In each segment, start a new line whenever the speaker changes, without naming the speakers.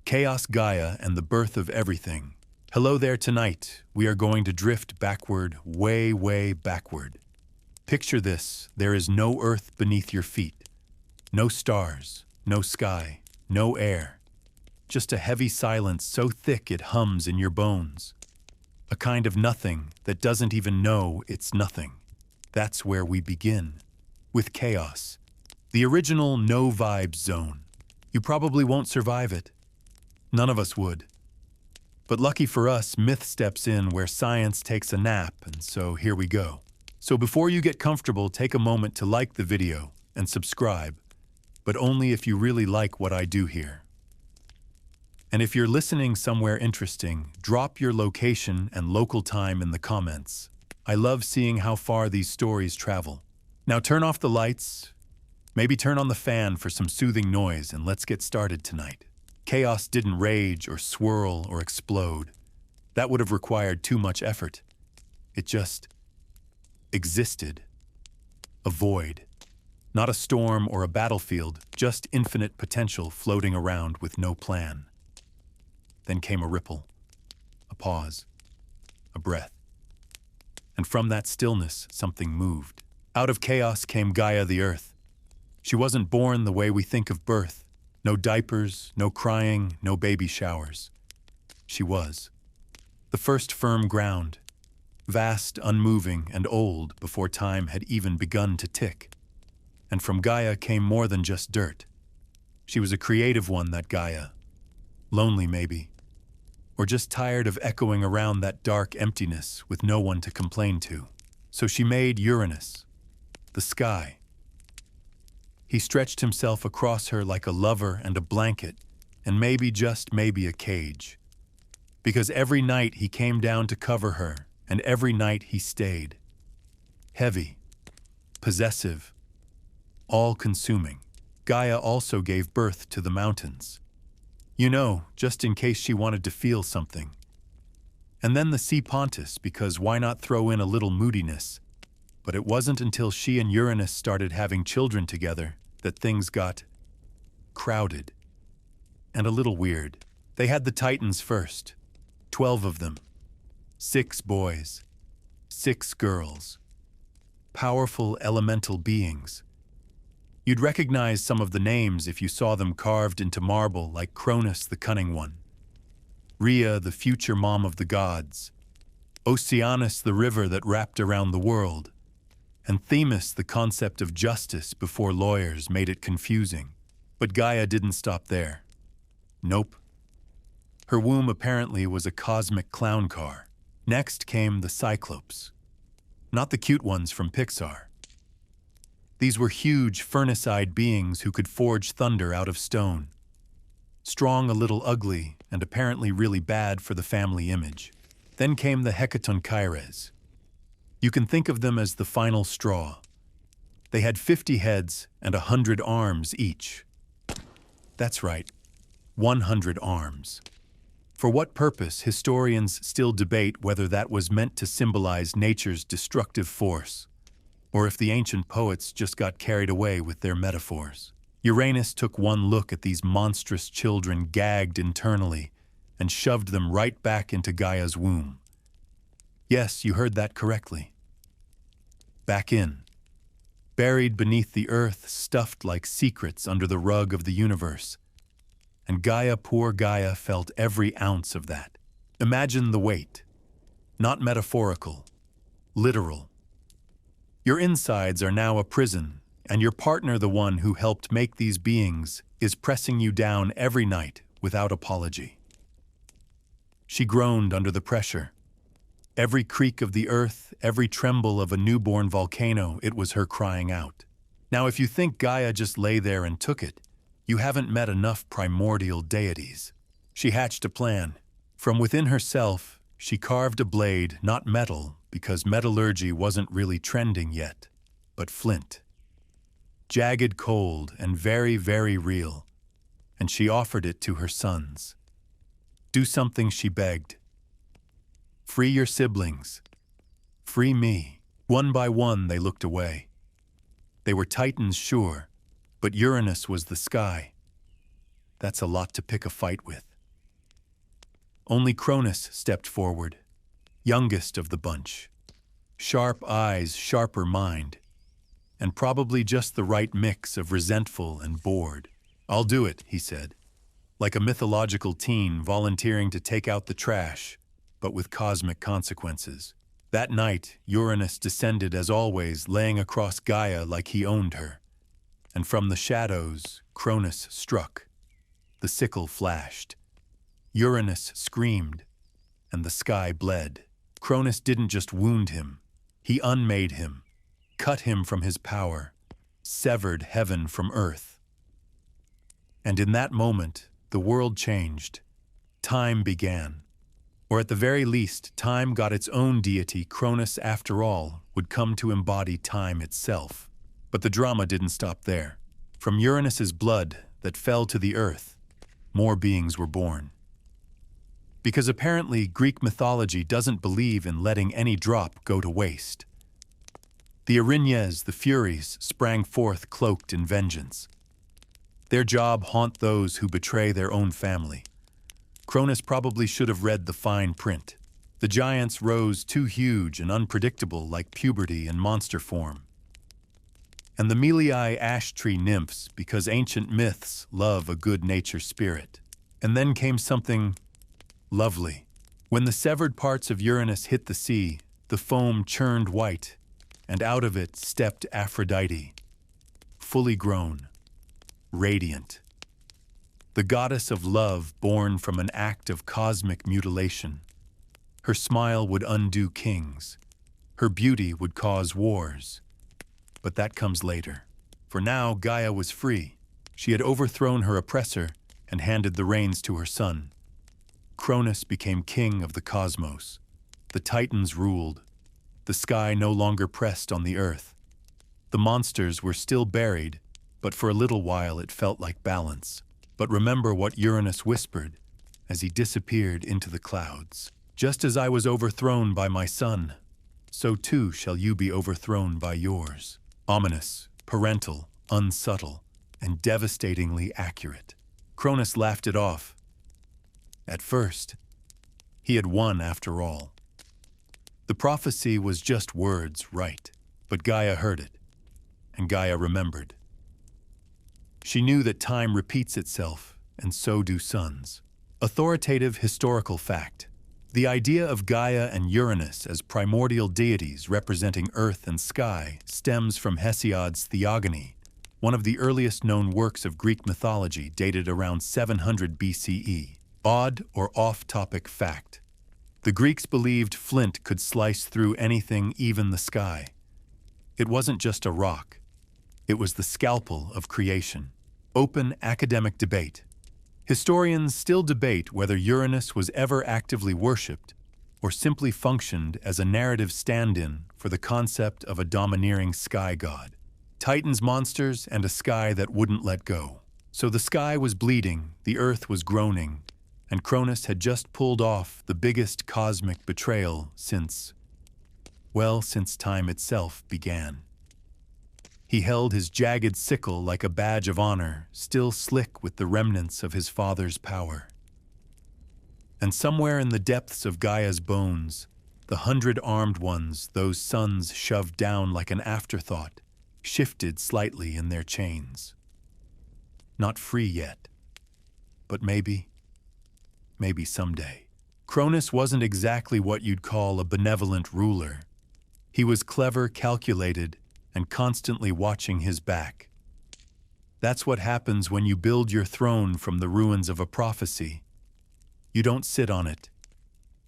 Chaos Gaia and the birth of everything. Hello there tonight. We are going to drift backward, way, way backward. Picture this. There is no earth beneath your feet. No stars, no sky, no air. Just a heavy silence so thick it hums in your bones. A kind of nothing that doesn't even know it's nothing. That's where we begin. With chaos. The original no-vibe zone. You probably won't survive it. None of us would. But lucky for us, myth steps in where science takes a nap, and so here we go. So before you get comfortable, take a moment to like the video and subscribe, but only if you really like what I do here. And if you're listening somewhere interesting, drop your location and local time in the comments. I love seeing how far these stories travel. Now turn off the lights, maybe turn on the fan for some soothing noise, and let's get started tonight. Chaos didn't rage or swirl or explode. That would have required too much effort. It just existed. A void. Not a storm or a battlefield, just infinite potential floating around with no plan. Then came a ripple, a pause, a breath. And from that stillness, something moved. Out of chaos came Gaia the Earth. She wasn't born the way we think of birth. No diapers, no crying, no baby showers. She was. The first firm ground. Vast, unmoving, and old before time had even begun to tick. And from Gaia came more than just dirt. She was a creative one, that Gaia. Lonely, maybe. Or just tired of echoing around that dark emptiness with no one to complain to. So she made Uranus, the sky. He stretched himself across her like a lover and a blanket, and maybe, just maybe, a cage. Because every night he came down to cover her, and every night he stayed. Heavy, possessive, all-consuming. Gaia also gave birth to the mountains. You know, just in case she wanted to feel something. And then the sea Pontus, because why not throw in a little moodiness? But it wasn't until she and Uranus started having children together that things got crowded and a little weird. They had the Titans first, 12 of them, 6 boys, 6 girls, powerful elemental beings. You'd recognize some of the names if you saw them carved into marble, like Cronus, the cunning one, Rhea, the future mom of the gods, Oceanus, the river that wrapped around the world, and Themis, the concept of justice before lawyers made it confusing. But Gaia didn't stop there. Nope. Her womb apparently was a cosmic clown car. Next came the Cyclopes. Not the cute ones from Pixar. These were huge, furnace-eyed beings who could forge thunder out of stone. Strong, a little ugly, and apparently really bad for the family image. Then came the Hecatonchires. You can think of them as the final straw. They had 50 heads and 100 arms each. That's right, 100 arms. For what purpose, historians still debate whether that was meant to symbolize nature's destructive force, or if the ancient poets just got carried away with their metaphors. Uranus took one look at these monstrous children gagged internally and shoved them right back into Gaia's womb. Yes, you heard that correctly. Back in. Buried beneath the earth, stuffed like secrets under the rug of the universe. And Gaia, poor Gaia, felt every ounce of that. Imagine the weight. Not metaphorical. Literal. Your insides are now a prison, and your partner, the one who helped make these beings, is pressing you down every night without apology. She groaned under the pressure. Every creak of the earth, every tremble of a newborn volcano, it was her crying out. Now, if you think Gaia just lay there and took it, you haven't met enough primordial deities. She hatched a plan. From within herself, she carved a blade, not metal, because metallurgy wasn't really trending yet, but flint. Jagged, cold, and very, very real. And she offered it to her sons. Do something, she begged. Free your siblings. Free me. One by one, they looked away. They were Titans, sure, but Uranus was the sky. That's a lot to pick a fight with. Only Cronus stepped forward, youngest of the bunch. Sharp eyes, sharper mind, and probably just the right mix of resentful and bored. "I'll do it," he said, like a mythological teen volunteering to take out the trash, but with cosmic consequences. That night, Uranus descended as always, laying across Gaia like he owned her. And from the shadows, Cronus struck. The sickle flashed. Uranus screamed, and the sky bled. Cronus didn't just wound him, he unmade him, cut him from his power, severed heaven from earth. And in that moment, the world changed. Time began. Or at the very least, time got its own deity. Cronus, after all, would come to embody time itself. But the drama didn't stop there. From Uranus's blood that fell to the earth, more beings were born. Because apparently Greek mythology doesn't believe in letting any drop go to waste. The Erinyes, the Furies, sprang forth cloaked in vengeance. Their job haunt those who betray their own family. Cronus probably should have read the fine print. The giants rose too huge and unpredictable, like puberty and monster form. And the Meliae ash tree nymphs, because ancient myths love a good nature spirit. And then came something lovely. When the severed parts of Uranus hit the sea, the foam churned white, and out of it stepped Aphrodite, fully grown, radiant. The goddess of love born from an act of cosmic mutilation. Her smile would undo kings. Her beauty would cause wars. But that comes later. For now, Gaia was free. She had overthrown her oppressor and handed the reins to her son. Cronus became king of the cosmos. The Titans ruled. The sky no longer pressed on the earth. The monsters were still buried, but for a little while it felt like balance. But remember what Uranus whispered as he disappeared into the clouds. "Just as I was overthrown by my son, so too shall you be overthrown by yours." Ominous, parental, unsubtle, and devastatingly accurate. Cronus laughed it off. At first, he had won after all. The prophecy was just words, right? But Gaia heard it, and Gaia remembered. She knew that time repeats itself, and so do suns. Authoritative historical fact. The idea of Gaia and Uranus as primordial deities representing earth and sky stems from Hesiod's Theogony, one of the earliest known works of Greek mythology dated around 700 BCE. Odd or off-topic fact. The Greeks believed flint could slice through anything, even the sky. It wasn't just a rock. It was the scalpel of creation. Open academic debate. Historians still debate whether Uranus was ever actively worshipped or simply functioned as a narrative stand-in for the concept of a domineering sky god. Titans, monsters, and a sky that wouldn't let go. So the sky was bleeding, the earth was groaning, and Cronus had just pulled off the biggest cosmic betrayal since time itself began. He held his jagged sickle like a badge of honor, still slick with the remnants of his father's power. And somewhere in the depths of Gaia's bones, the 100 armed ones, those suns shoved down like an afterthought, shifted slightly in their chains. Not free yet, but maybe someday. Cronus wasn't exactly what you'd call a benevolent ruler. He was clever, calculated, and constantly watching his back. That's what happens when you build your throne from the ruins of a prophecy. You don't sit on it.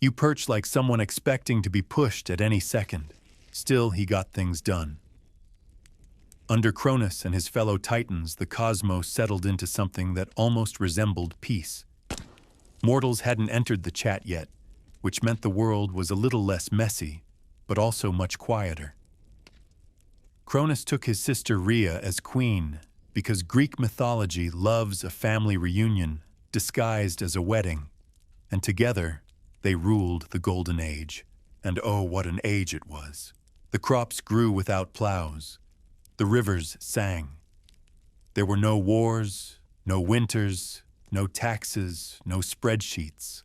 You perch like someone expecting to be pushed at any second. Still, he got things done. Under Cronus and his fellow Titans, the cosmos settled into something that almost resembled peace. Mortals hadn't entered the chat yet, which meant the world was a little less messy, but also much quieter. Cronus took his sister Rhea as queen because Greek mythology loves a family reunion disguised as a wedding, and together they ruled the Golden Age. And oh, what an age it was. The crops grew without plows. The rivers sang. There were no wars, no winters, no taxes, no spreadsheets.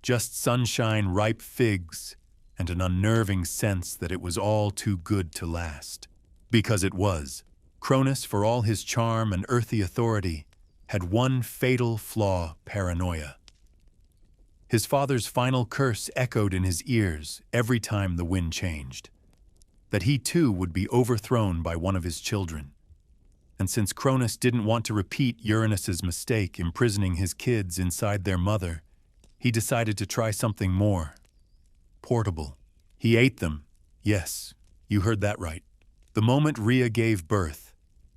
just sunshine, ripe figs, and an unnerving sense that it was all too good to last. Because it was. Cronus, for all his charm and earthy authority, had one fatal flaw: paranoia. His father's final curse echoed in his ears every time the wind changed, that he too would be overthrown by one of his children. And since Cronus didn't want to repeat Uranus's mistake imprisoning his kids inside their mother, he decided to try something more portable. He ate them. Yes, you heard that right. The moment Rhea gave birth,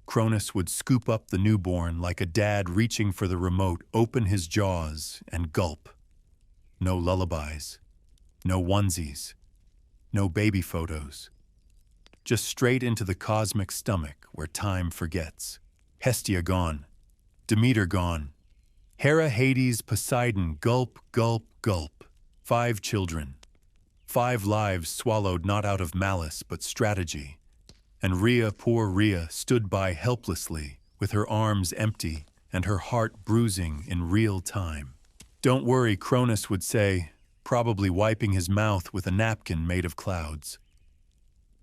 Cronus would scoop up the newborn like a dad reaching for the remote, open his jaws, and gulp. No lullabies, no onesies, no baby photos. Just straight into the cosmic stomach where time forgets. Hestia gone. Demeter gone. Hera, Hades, Poseidon, gulp, gulp, gulp. 5 children. 5 lives swallowed not out of malice but strategy. And Rhea, poor Rhea, stood by helplessly, with her arms empty and her heart bruising in real time. Don't worry, Cronus would say, probably wiping his mouth with a napkin made of clouds.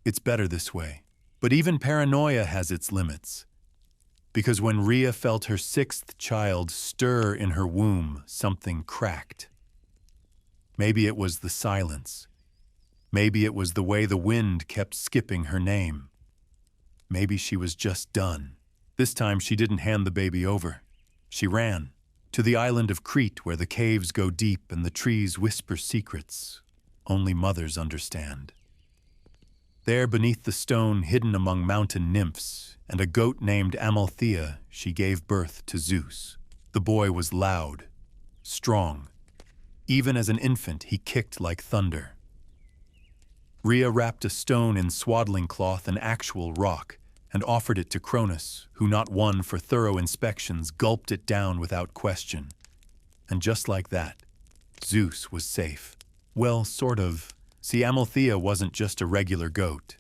It's better this way. But even paranoia has its limits. Because when Rhea felt her 6th child stir in her womb, something cracked. Maybe it was the silence. Maybe it was the way the wind kept skipping her name. Maybe she was just done. This time she didn't hand the baby over. She ran to the island of Crete where the caves go deep and the trees whisper secrets only mothers understand. There beneath the stone hidden among mountain nymphs and a goat named Amalthea, she gave birth to Zeus. The boy was loud, strong. Even as an infant, he kicked like thunder. Rhea wrapped a stone in swaddling cloth and actual rock and offered it to Cronus, who, not one for thorough inspections, gulped it down without question. And just like that, Zeus was safe. Well, sort of. See, Amalthea wasn't just a regular goat.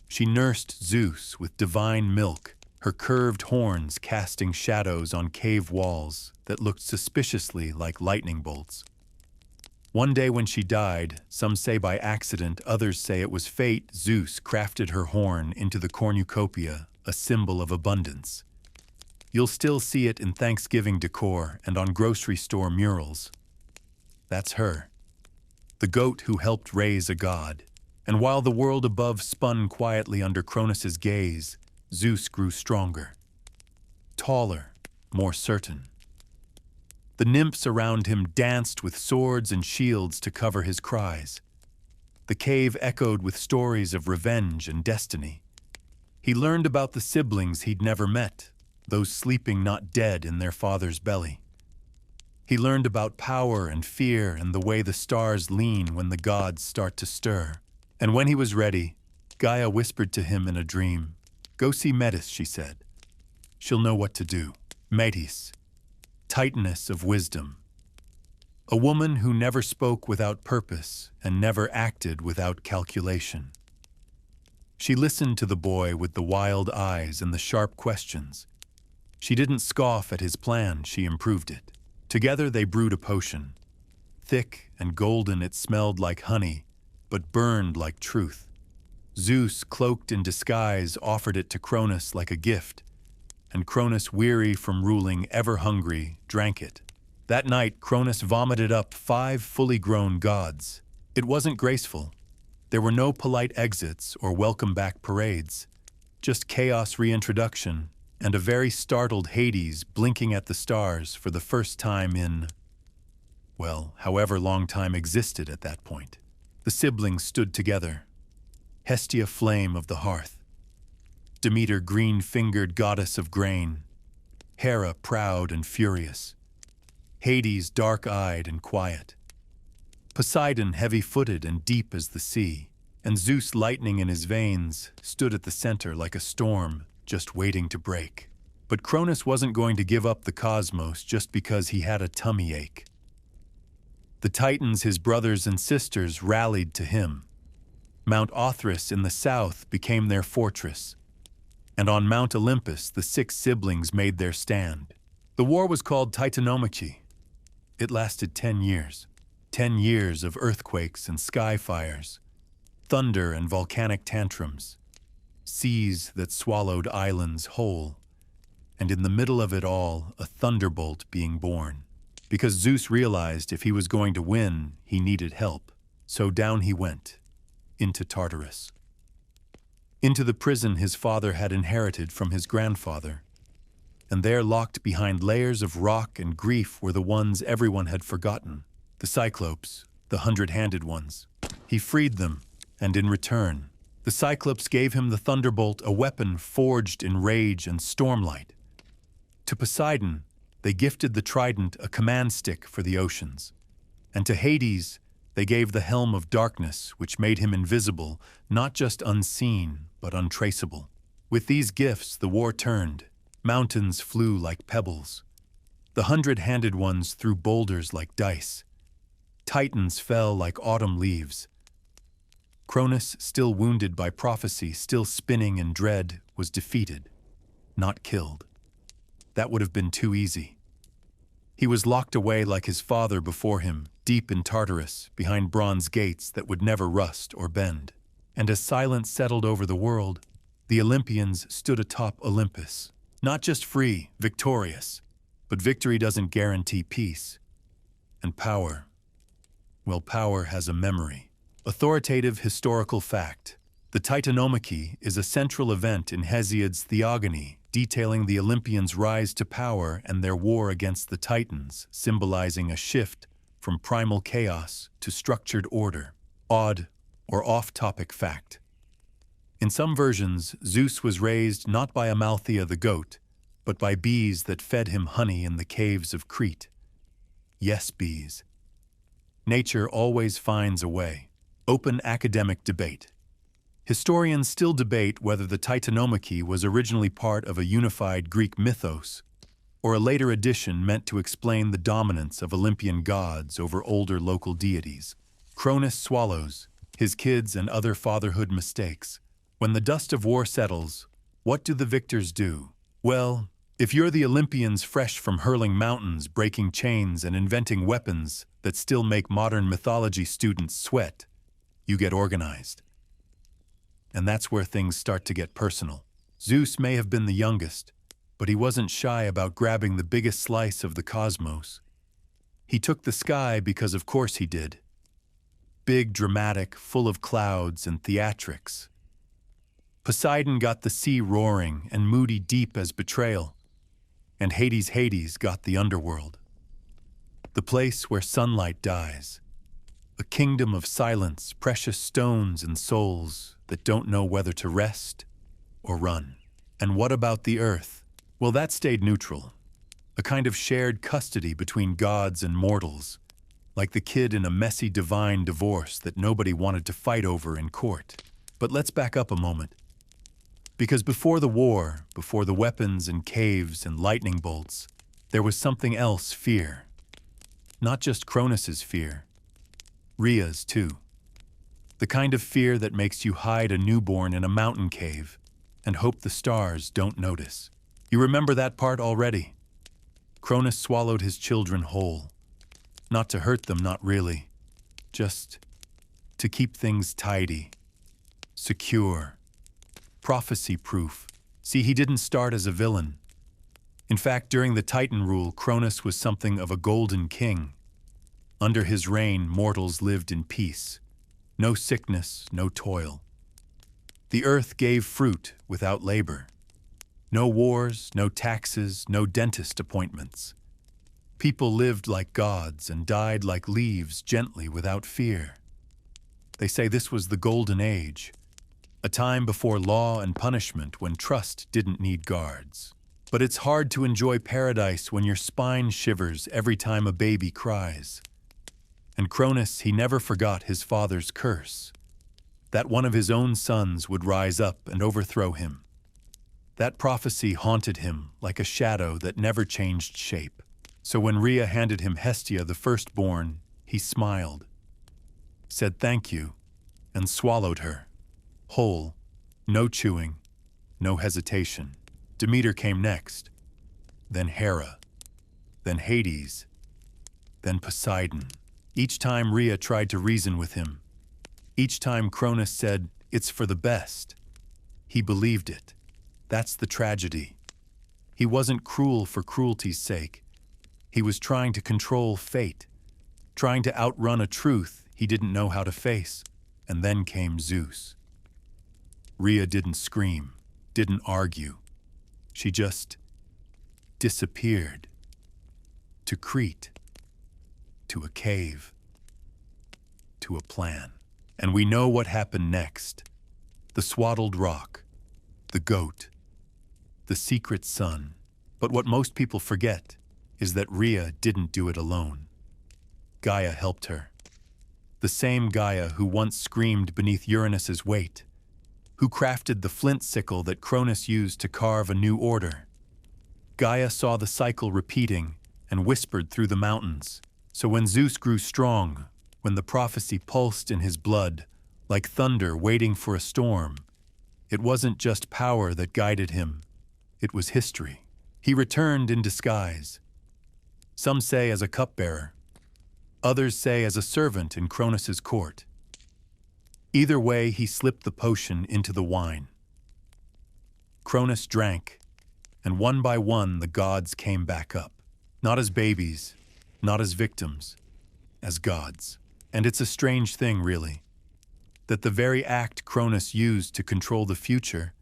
She nursed Zeus with divine milk, her curved horns casting shadows on cave walls that looked suspiciously like lightning bolts. One day when she died, some say by accident, others say it was fate, Zeus crafted her horn into the cornucopia, a symbol of abundance. You'll still see it in Thanksgiving decor and on grocery store murals. That's her. The goat who helped raise a god. And while the world above spun quietly under Cronus's gaze, Zeus grew stronger, taller, more certain. The nymphs around him danced with swords and shields to cover his cries. The cave echoed with stories of revenge and destiny. He learned about the siblings he'd never met, those sleeping not dead in their father's belly. He learned about power and fear and the way the stars lean when the gods start to stir. And when he was ready, Gaia whispered to him in a dream, "Go see Metis," she said. "She'll know what to do." Metis, Titaness of wisdom. A woman who never spoke without purpose and never acted without calculation. She listened to the boy with the wild eyes and the sharp questions. She didn't scoff at his plan, she improved it. Together they brewed a potion. Thick and golden, it smelled like honey, but burned like truth. Zeus, cloaked in disguise, offered it to Cronus like a gift, and Cronus, weary from ruling, ever hungry, drank it. That night, Cronus vomited up 5 fully grown gods. It wasn't graceful. There were no polite exits or welcome back parades, just chaos reintroduction and a very startled Hades blinking at the stars for the first time in, well, however long time existed at that point. The siblings stood together. Hestia, flame of the hearth. Demeter, green-fingered goddess of grain. Hera, proud and furious. Hades, dark-eyed and quiet. Poseidon, heavy-footed and deep as the sea. And Zeus, lightning in his veins, stood at the center like a storm, just waiting to break. But Cronus wasn't going to give up the cosmos just because he had a tummy ache. The Titans, his brothers and sisters, rallied to him. Mount Othrys in the south became their fortress. And on Mount Olympus, the 6 siblings made their stand. The war was called Titanomachy. It lasted 10 years. 10 years of earthquakes and sky fires, thunder and volcanic tantrums, seas that swallowed islands whole, and in the middle of it all, a thunderbolt being born. Because Zeus realized if he was going to win, he needed help. So down he went, into Tartarus. Into the prison his father had inherited from his grandfather. And there, locked behind layers of rock and grief, were the ones everyone had forgotten, the Cyclopes, the 100-handed ones. He freed them, and in return, the Cyclops gave him the thunderbolt, a weapon forged in rage and stormlight. To Poseidon, they gifted the trident, a command stick for the oceans. And to Hades, they gave the helm of darkness, which made him invisible, not just unseen, but untraceable. With these gifts, the war turned. Mountains flew like pebbles. The 100-handed ones threw boulders like dice. Titans fell like autumn leaves. Cronus, still wounded by prophecy, still spinning in dread, was defeated, not killed. That would have been too easy. He was locked away like his father before him, deep in Tartarus, behind bronze gates that would never rust or bend. And as silence settled over the world, the Olympians stood atop Olympus, not just free, victorious, but victory doesn't guarantee peace. And power, well, power has a memory. Authoritative historical fact. The Titanomachy is a central event in Hesiod's Theogony, detailing the Olympians' rise to power and their war against the Titans, symbolizing a shift from primal chaos to structured order. Odd or off-topic fact. In some versions, Zeus was raised not by Amalthea the goat, but by bees that fed him honey in the caves of Crete. Yes, bees. Nature always finds a way. Open academic debate. Historians still debate whether the Titanomachy was originally part of a unified Greek mythos, or a later addition meant to explain the dominance of Olympian gods over older local deities. Cronus swallows his kids and other fatherhood mistakes. When the dust of war settles, what do the victors do? Well, if you're the Olympians fresh from hurling mountains, breaking chains, and inventing weapons that still make modern mythology students sweat, you get organized. And that's where things start to get personal. Zeus may have been the youngest, but he wasn't shy about grabbing the biggest slice of the cosmos. He took the sky because of course he did. Big, dramatic, full of clouds and theatrics. Poseidon got the sea roaring and moody deep as betrayal. And Hades got the underworld. The place where sunlight dies. A kingdom of silence, precious stones and souls that don't know whether to rest or run. And what about the earth? Well, that stayed neutral. A kind of shared custody between gods and mortals, like the kid in a messy divine divorce that nobody wanted to fight over in court. But let's back up a moment. Because before the war, before the weapons and caves and lightning bolts, there was something else, fear. Not just Cronus's fear. Rhea's too. The kind of fear that makes you hide a newborn in a mountain cave and hope the stars don't notice. You remember that part already? Cronus swallowed his children whole. Not to hurt them, not really. Just to keep things tidy, secure, prophecy-proof. See, he didn't start as a villain. In fact, during the Titan rule, Cronus was something of a golden king. Under his reign, mortals lived in peace. No sickness, no toil. The earth gave fruit without labor. No wars, no taxes, no dentist appointments. People lived like gods and died like leaves, gently, without fear. They say this was the golden age, a time before law and punishment, when trust didn't need guards. But it's hard to enjoy paradise when your spine shivers every time a baby cries. And Cronus, he never forgot his father's curse, that one of his own sons would rise up and overthrow him. That prophecy haunted him like a shadow that never changed shape. So when Rhea handed him Hestia, the firstborn, he smiled, said thank you, and swallowed her, whole, no chewing, no hesitation. Demeter came next, then Hera, then Hades, then Poseidon. Each time Rhea tried to reason with him. Each time Cronus said, "It's for the best." He believed it. That's the tragedy. He wasn't cruel for cruelty's sake. He was trying to control fate, trying to outrun a truth he didn't know how to face. And then came Zeus. Rhea didn't scream, didn't argue. She just disappeared. To Crete, to a cave, to a plan. And we know what happened next. The swaddled rock, the goat, the secret sun. But what most people forget is that Rhea didn't do it alone. Gaia helped her. The same Gaia who once screamed beneath Uranus's weight, who crafted the flint sickle that Cronus used to carve a new order. Gaia saw the cycle repeating and whispered through the mountains. So when Zeus grew strong, when the prophecy pulsed in his blood, like thunder waiting for a storm, it wasn't just power that guided him, it was history. He returned in disguise. Some say as a cupbearer. Others say as a servant in Cronus's court. Either way, he slipped the potion into the wine. Cronus drank, and one by one the gods came back up. Not as babies, not as victims, as gods. And it's a strange thing, really, that the very act Cronus used to control the future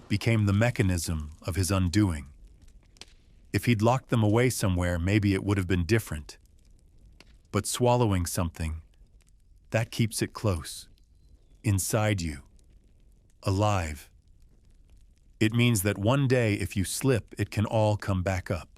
became the mechanism of his undoing. If he'd locked them away somewhere, maybe it would have been different. But swallowing something, that keeps it close, inside you, alive. It means that one day if you slip, it can all come back up.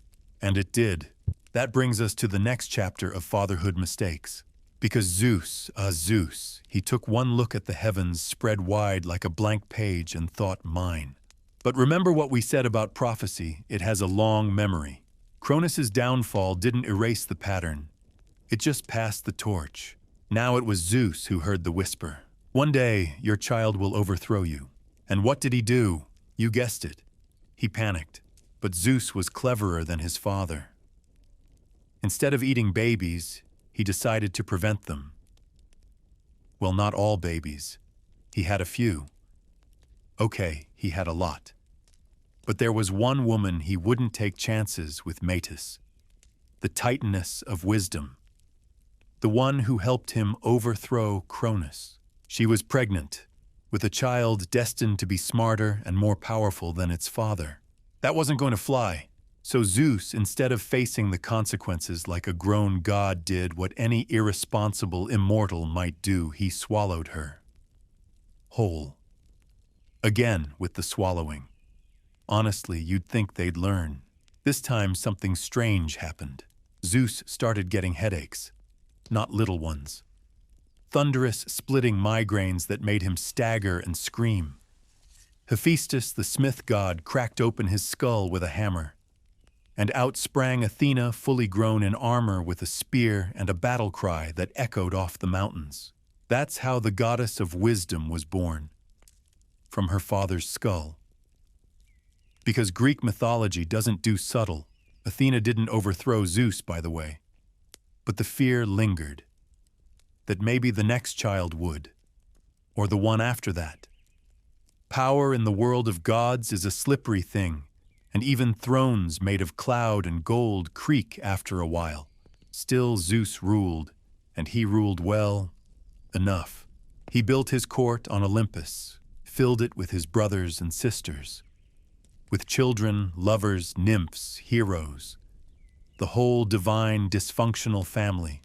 And it did. That brings us to the next chapter of fatherhood mistakes. Because Zeus, he took one look at the heavens spread wide like a blank page and thought, mine. But remember what we said about prophecy, it has a long memory. Cronus's downfall didn't erase the pattern. It just passed the torch. Now it was Zeus who heard the whisper. One day, your child will overthrow you. And what did he do? You guessed it. He panicked. But Zeus was cleverer than his father. Instead of eating babies, he decided to prevent them. Well, not all babies. He had a few. Okay, he had a lot. But there was one woman he wouldn't take chances with, Metis, the Titaness of wisdom, the one who helped him overthrow Cronus. She was pregnant, with a child destined to be smarter and more powerful than its father. That wasn't going to fly. So Zeus, instead of facing the consequences like a grown god did what any irresponsible immortal might do, he swallowed her. Whole. Again with the swallowing. Honestly, you'd think they'd learn. This time something strange happened. Zeus started getting headaches. Not little ones. Thunderous, splitting migraines that made him stagger and scream. Hephaestus, the smith god, cracked open his skull with a hammer. And out sprang Athena, fully grown in armor with a spear and a battle cry that echoed off the mountains. That's how the goddess of wisdom was born. From her father's skull. Because Greek mythology doesn't do subtle. Athena didn't overthrow Zeus, by the way. But the fear lingered. That maybe the next child would. Or the one after that. Power in the world of gods is a slippery thing. And even thrones made of cloud and gold creak after a while. Still Zeus ruled, and he ruled well enough. He built his court on Olympus, filled it with his brothers and sisters, with children, lovers, nymphs, heroes, the whole divine dysfunctional family.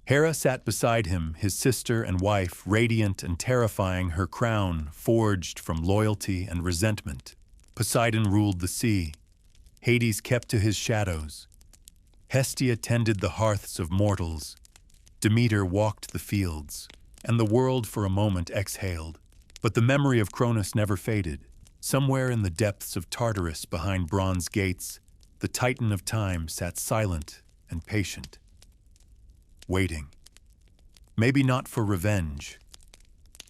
Hera sat beside him, his sister and wife, radiant and terrifying, her crown forged from loyalty and resentment. Poseidon ruled the sea. Hades kept to his shadows. Hestia tended the hearths of mortals. Demeter walked the fields. And the world for a moment exhaled. But the memory of Cronus never faded. Somewhere in the depths of Tartarus behind bronze gates, the Titan of time sat silent and patient. Waiting. Maybe not for revenge.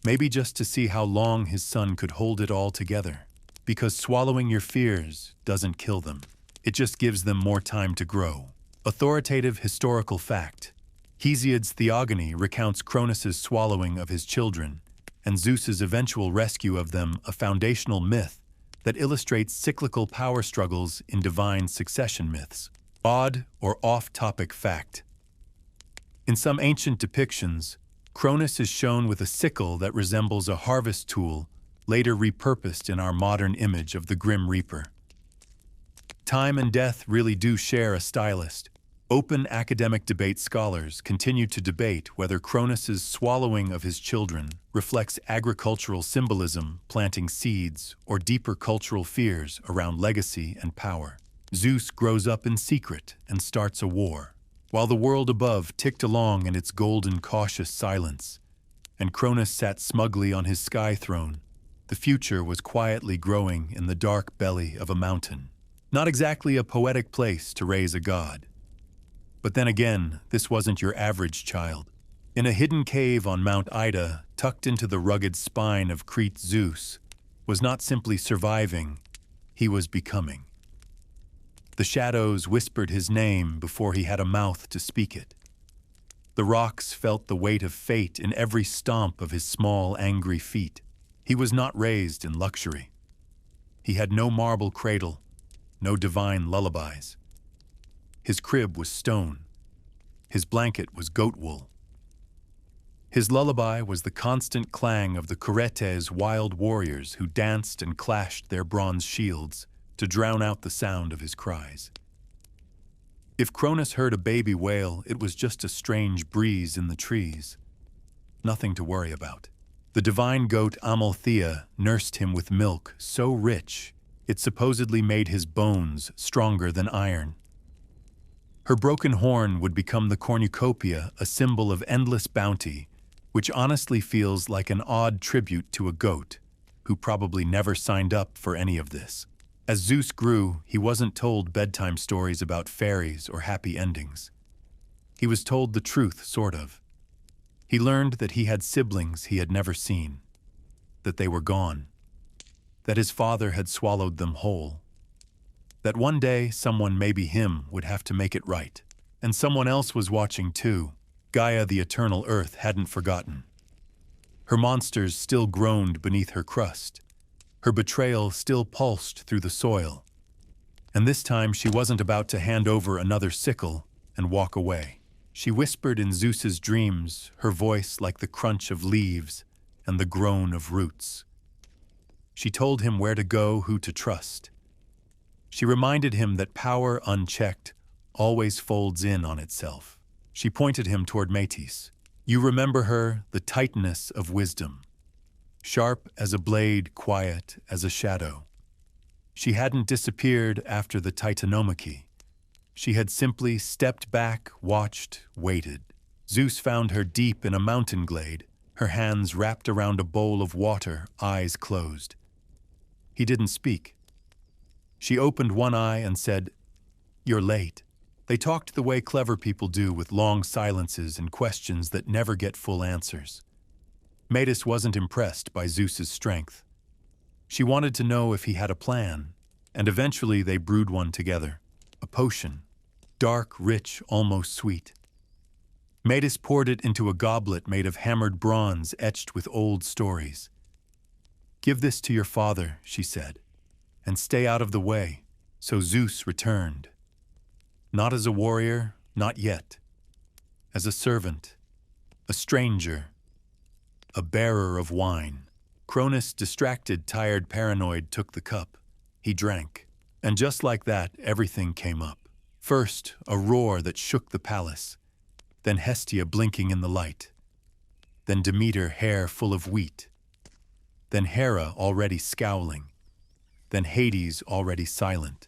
Maybe just to see how long his son could hold it all together. Because swallowing your fears doesn't kill them. It just gives them more time to grow. Authoritative historical fact. Hesiod's Theogony recounts Cronus's swallowing of his children, and Zeus's eventual rescue of them, a foundational myth that illustrates cyclical power struggles in divine succession myths. Odd or off-topic fact. In some ancient depictions, Cronus is shown with a sickle that resembles a harvest tool, later repurposed in our modern image of the Grim Reaper. Time and death really do share a stylist. Open academic debate scholars continue to debate whether Cronus's swallowing of his children reflects agricultural symbolism, planting seeds, or deeper cultural fears around legacy and power. Zeus grows up in secret and starts a war, while the world above ticked along in its golden, cautious silence, and Cronus sat smugly on his sky throne. The future was quietly growing in the dark belly of a mountain. Not exactly a poetic place to raise a god. But then again, this wasn't your average child. In a hidden cave on Mount Ida, tucked into the rugged spine of Crete, Zeus was not simply surviving, he was becoming. The shadows whispered his name before he had a mouth to speak it. The rocks felt the weight of fate in every stomp of his small, angry feet. He was not raised in luxury. He had no marble cradle, no divine lullabies. His crib was stone. His blanket was goat wool. His lullaby was the constant clang of the Curetes' wild warriors who danced and clashed their bronze shields to drown out the sound of his cries. If Cronus heard a baby wail, it was just a strange breeze in the trees. Nothing to worry about. The divine goat Amalthea nursed him with milk so rich it supposedly made his bones stronger than iron. Her broken horn would become the cornucopia, a symbol of endless bounty, which honestly feels like an odd tribute to a goat, who probably never signed up for any of this. As Zeus grew, he wasn't told bedtime stories about fairies or happy endings. He was told the truth, sort of. He learned that he had siblings he had never seen, that they were gone, that his father had swallowed them whole, that one day someone, maybe him, would have to make it right. And someone else was watching too. Gaia, the eternal earth, hadn't forgotten. Her monsters still groaned beneath her crust. Her betrayal still pulsed through the soil. And this time she wasn't about to hand over another sickle and walk away. She whispered in Zeus's dreams, her voice like the crunch of leaves and the groan of roots. She told him where to go, who to trust. She reminded him that power unchecked always folds in on itself. She pointed him toward Metis. You remember her, the titaness of wisdom. Sharp as a blade, quiet as a shadow. She hadn't disappeared after the Titanomachy. She had simply stepped back, watched, waited. Zeus found her deep in a mountain glade, her hands wrapped around a bowl of water, eyes closed. He didn't speak. She opened one eye and said, "You're late." They talked the way clever people do, with long silences and questions that never get full answers. Metis wasn't impressed by Zeus's strength. She wanted to know if he had a plan, and eventually they brewed one together, a potion, dark, rich, almost sweet. Metis poured it into a goblet made of hammered bronze etched with old stories. "Give this to your father," she said, "and stay out of the way." So Zeus returned. Not as a warrior, not yet. As a servant, a stranger, a bearer of wine. Cronus, distracted, tired, paranoid, took the cup. He drank. And just like that, everything came up. First, a roar that shook the palace. Then Hestia blinking in the light. Then Demeter, hair full of wheat. Then Hera, already scowling. Then Hades, already silent.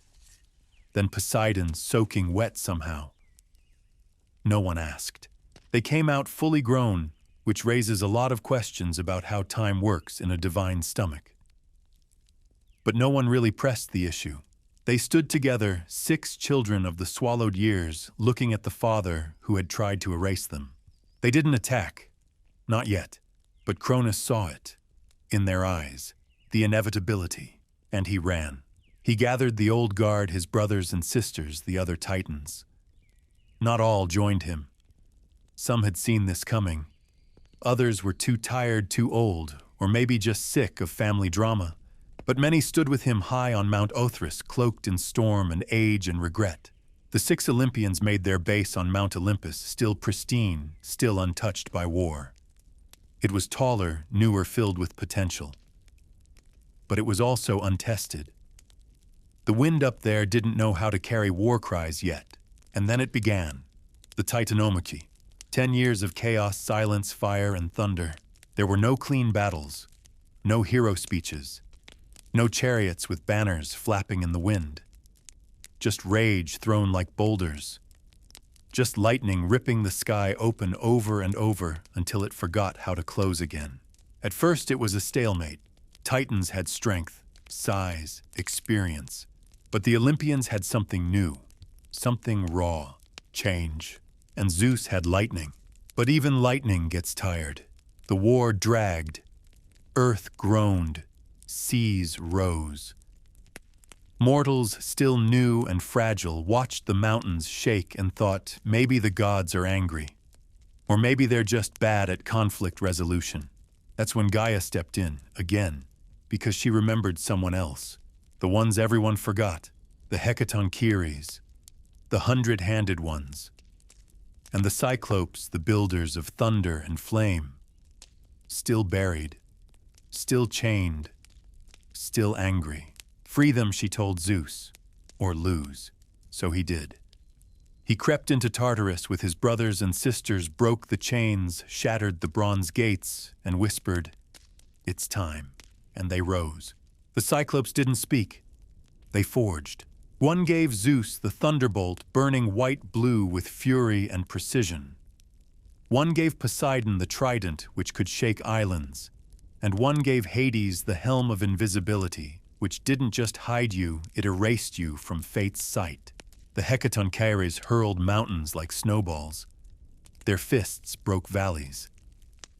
Then Poseidon, soaking wet somehow. No one asked. They came out fully grown, which raises a lot of questions about how time works in a divine stomach. But no one really pressed the issue. They stood together, 6 children of the swallowed years, looking at the father who had tried to erase them. They didn't attack. Not yet. But Cronus saw it. In their eyes. The inevitability. And he ran. He gathered the old guard, his brothers and sisters, the other titans. Not all joined him. Some had seen this coming. Others were too tired, too old, or maybe just sick of family drama. But many stood with him high on Mount Othrys, cloaked in storm and age and regret. The 6 Olympians made their base on Mount Olympus, still pristine, still untouched by war. It was taller, newer, filled with potential. But it was also untested. The wind up there didn't know how to carry war cries yet. And then it began. The Titanomachy. 10 years of chaos, silence, fire, and thunder. There were no clean battles, no hero speeches, no chariots with banners flapping in the wind. Just rage thrown like boulders. Just lightning ripping the sky open over and over until it forgot how to close again. At first it was a stalemate. Titans had strength, size, experience. But the Olympians had something new, something raw, change. And Zeus had lightning. But even lightning gets tired. The war dragged. Earth groaned. Seas rose. Mortals, still new and fragile, watched the mountains shake and thought, maybe the gods are angry. Or maybe they're just bad at conflict resolution. That's when Gaia stepped in, again, because she remembered someone else. The ones everyone forgot. The Hecatoncheires. The 100-handed ones. And the Cyclopes, the builders of thunder and flame. Still buried. Still chained. Still angry. Free them, she told Zeus, or lose. So he did. He crept into Tartarus with his brothers and sisters, broke the chains, shattered the bronze gates, and whispered, "It's time." And they rose. The Cyclopes didn't speak. They forged. One gave Zeus the thunderbolt, burning white-blue with fury and precision. One gave Poseidon the trident, which could shake islands. And one gave Hades the helm of invisibility, which didn't just hide you, it erased you from fate's sight. The Hecatoncheires hurled mountains like snowballs. Their fists broke valleys.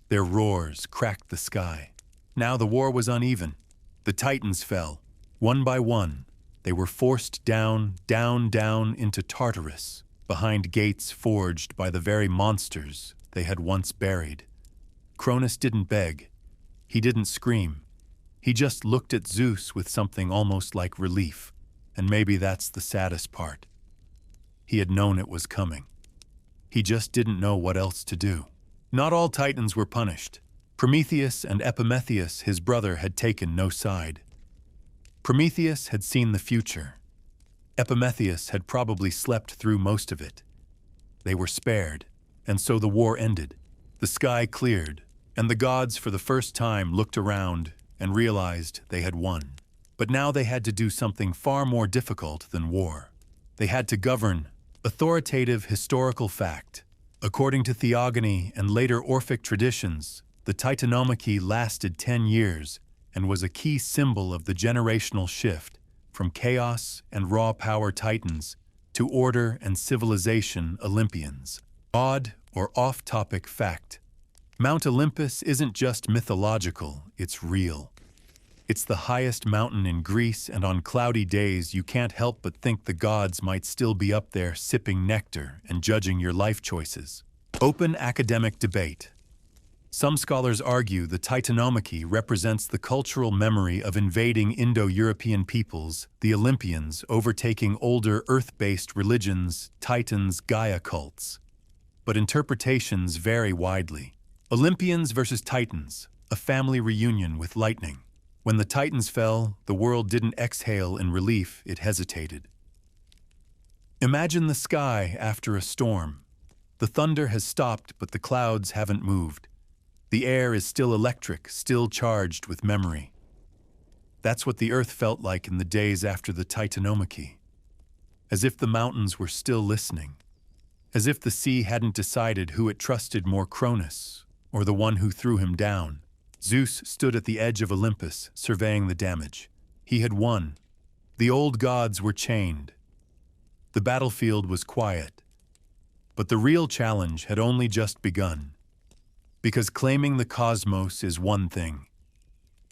Their roars cracked the sky. Now the war was uneven. The Titans fell. One by one, they were forced down, down, down into Tartarus, behind gates forged by the very monsters they had once buried. Cronus didn't beg. He didn't scream. He just looked at Zeus with something almost like relief, and maybe that's the saddest part. He had known it was coming. He just didn't know what else to do. Not all Titans were punished. Prometheus and Epimetheus, his brother, had taken no side. Prometheus had seen the future. Epimetheus had probably slept through most of it. They were spared, and so the war ended. The sky cleared, and the gods for the first time looked around and realized they had won. But now they had to do something far more difficult than war. They had to govern authoritative historical fact. According to theogony and later Orphic traditions, the Titanomachy lasted 10 years and was a key symbol of the generational shift from chaos and raw power Titans to order and civilization Olympians. Odd or off-topic fact. Mount Olympus isn't just mythological, it's real. It's the highest mountain in Greece, and on cloudy days you can't help but think the gods might still be up there sipping nectar and judging your life choices. Open academic debate. Some scholars argue the Titanomachy represents the cultural memory of invading Indo-European peoples, the Olympians overtaking older earth-based religions, Titans, Gaia cults. But interpretations vary widely. Olympians versus Titans, a family reunion with lightning. When the Titans fell, the world didn't exhale in relief, it hesitated. Imagine the sky after a storm. The thunder has stopped, but the clouds haven't moved. The air is still electric, still charged with memory. That's what the earth felt like in the days after the Titanomachy. As if the mountains were still listening. As if the sea hadn't decided who it trusted more, Cronus, or the one who threw him down. Zeus stood at the edge of Olympus, surveying the damage. He had won. The old gods were chained. The battlefield was quiet. But the real challenge had only just begun. Because claiming the cosmos is one thing.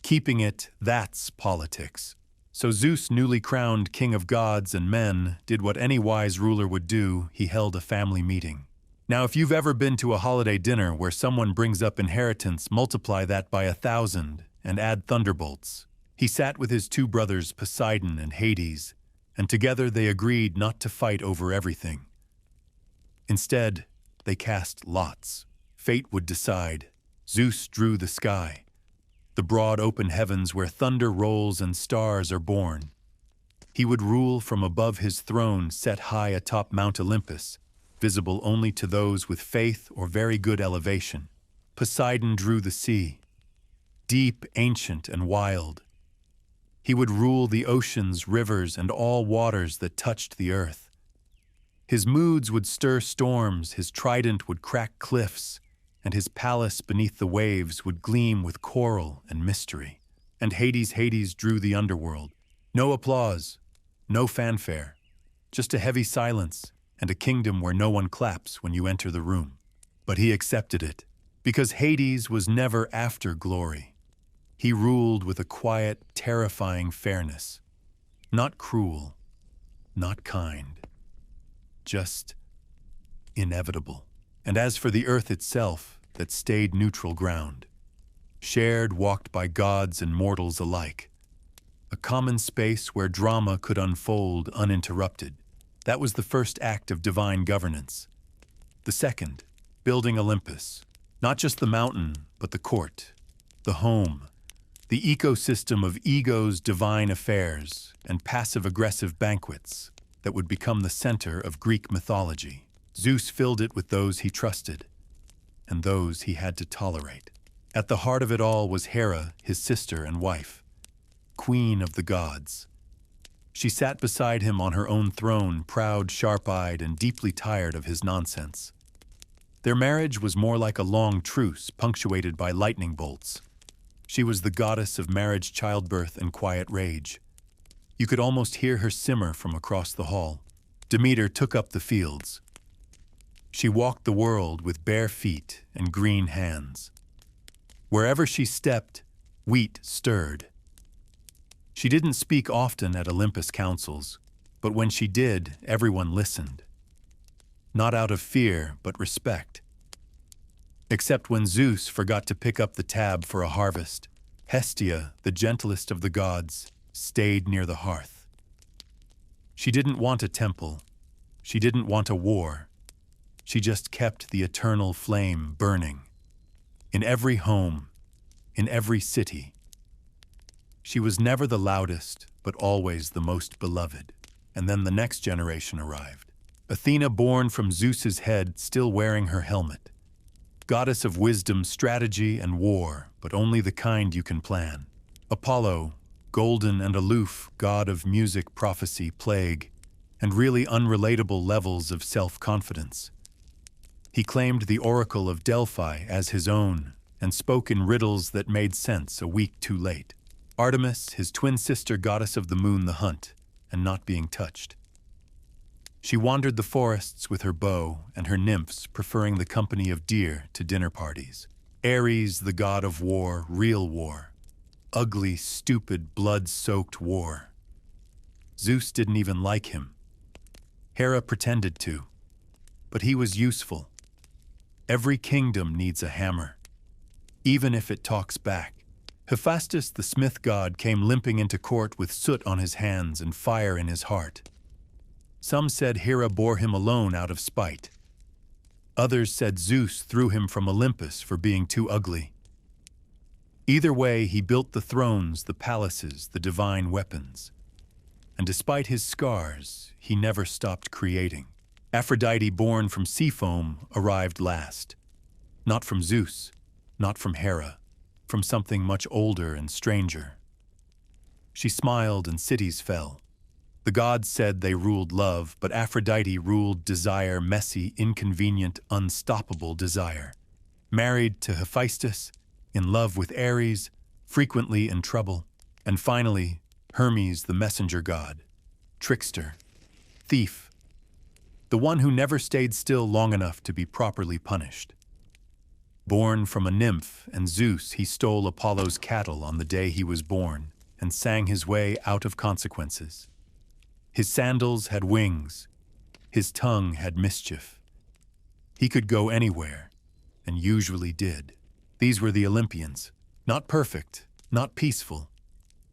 Keeping it, that's politics. So Zeus, newly crowned king of gods and men, did what any wise ruler would do. He held a family meeting. Now, if you've ever been to a holiday dinner where someone brings up inheritance, multiply that by 1,000 and add thunderbolts. He sat with his two brothers, Poseidon and Hades, and together they agreed not to fight over everything. Instead, they cast lots. Fate would decide. Zeus drew the sky, the broad open heavens where thunder rolls and stars are born. He would rule from above his throne set high atop Mount Olympus, visible only to those with faith or very good elevation. Poseidon drew the sea, deep, ancient, and wild. He would rule the oceans, rivers, and all waters that touched the earth. His moods would stir storms, his trident would crack cliffs, and his palace beneath the waves would gleam with coral and mystery. And Hades drew the underworld. No applause, no fanfare, just a heavy silence and a kingdom where no one claps when you enter the room. But he accepted it, because Hades was never after glory. He ruled with a quiet, terrifying fairness. Not cruel, not kind, just inevitable. And as for the earth itself, that stayed neutral ground, shared, walked by gods and mortals alike, a common space where drama could unfold uninterrupted. That was the first act of divine governance. The second, building Olympus, not just the mountain, but the court, the home, the ecosystem of egos, divine affairs, and passive-aggressive banquets that would become the center of Greek mythology. Zeus filled it with those he trusted, and those he had to tolerate. At the heart of it all was Hera, his sister and wife, queen of the gods. She sat beside him on her own throne, proud, sharp-eyed, and deeply tired of his nonsense. Their marriage was more like a long truce, punctuated by lightning bolts. She was the goddess of marriage, childbirth, and quiet rage. You could almost hear her simmer from across the hall. Demeter took up the fields. She walked the world with bare feet and green hands. Wherever she stepped, wheat stirred. She didn't speak often at Olympus councils, but when she did, everyone listened. Not out of fear, but respect. Except when Zeus forgot to pick up the tab for a harvest, Hestia, the gentlest of the gods, stayed near the hearth. She didn't want a temple. She didn't want a war. She just kept the eternal flame burning. In every home, in every city. She was never the loudest, but always the most beloved. And then the next generation arrived. Athena, born from Zeus's head, still wearing her helmet. Goddess of wisdom, strategy, and war, but only the kind you can plan. Apollo, golden and aloof, god of music, prophecy, plague, and really unrelatable levels of self-confidence. He claimed the oracle of Delphi as his own, and spoke in riddles that made sense a week too late. Artemis, his twin sister, goddess of the moon, the hunt, and not being touched. She wandered the forests with her bow and her nymphs, preferring the company of deer to dinner parties. Ares, the god of war, real war. Ugly, stupid, blood-soaked war. Zeus didn't even like him. Hera pretended to, but he was useful. Every kingdom needs a hammer, even if it talks back. Hephaestus, the smith god, came limping into court with soot on his hands and fire in his heart. Some said Hera bore him alone out of spite. Others said Zeus threw him from Olympus for being too ugly. Either way, he built the thrones, the palaces, the divine weapons. And despite his scars, he never stopped creating. Aphrodite, born from sea foam, arrived last. Not from Zeus, not from Hera, from something much older and stranger. She smiled and cities fell. The gods said they ruled love, but Aphrodite ruled desire, messy, inconvenient, unstoppable desire. Married to Hephaestus, in love with Ares, frequently in trouble, and finally, Hermes, the messenger god, trickster, thief, the one who never stayed still long enough to be properly punished. Born from a nymph and Zeus, he stole Apollo's cattle on the day he was born and sang his way out of consequences. His sandals had wings, his tongue had mischief. He could go anywhere, and usually did. These were the Olympians. Not perfect, not peaceful,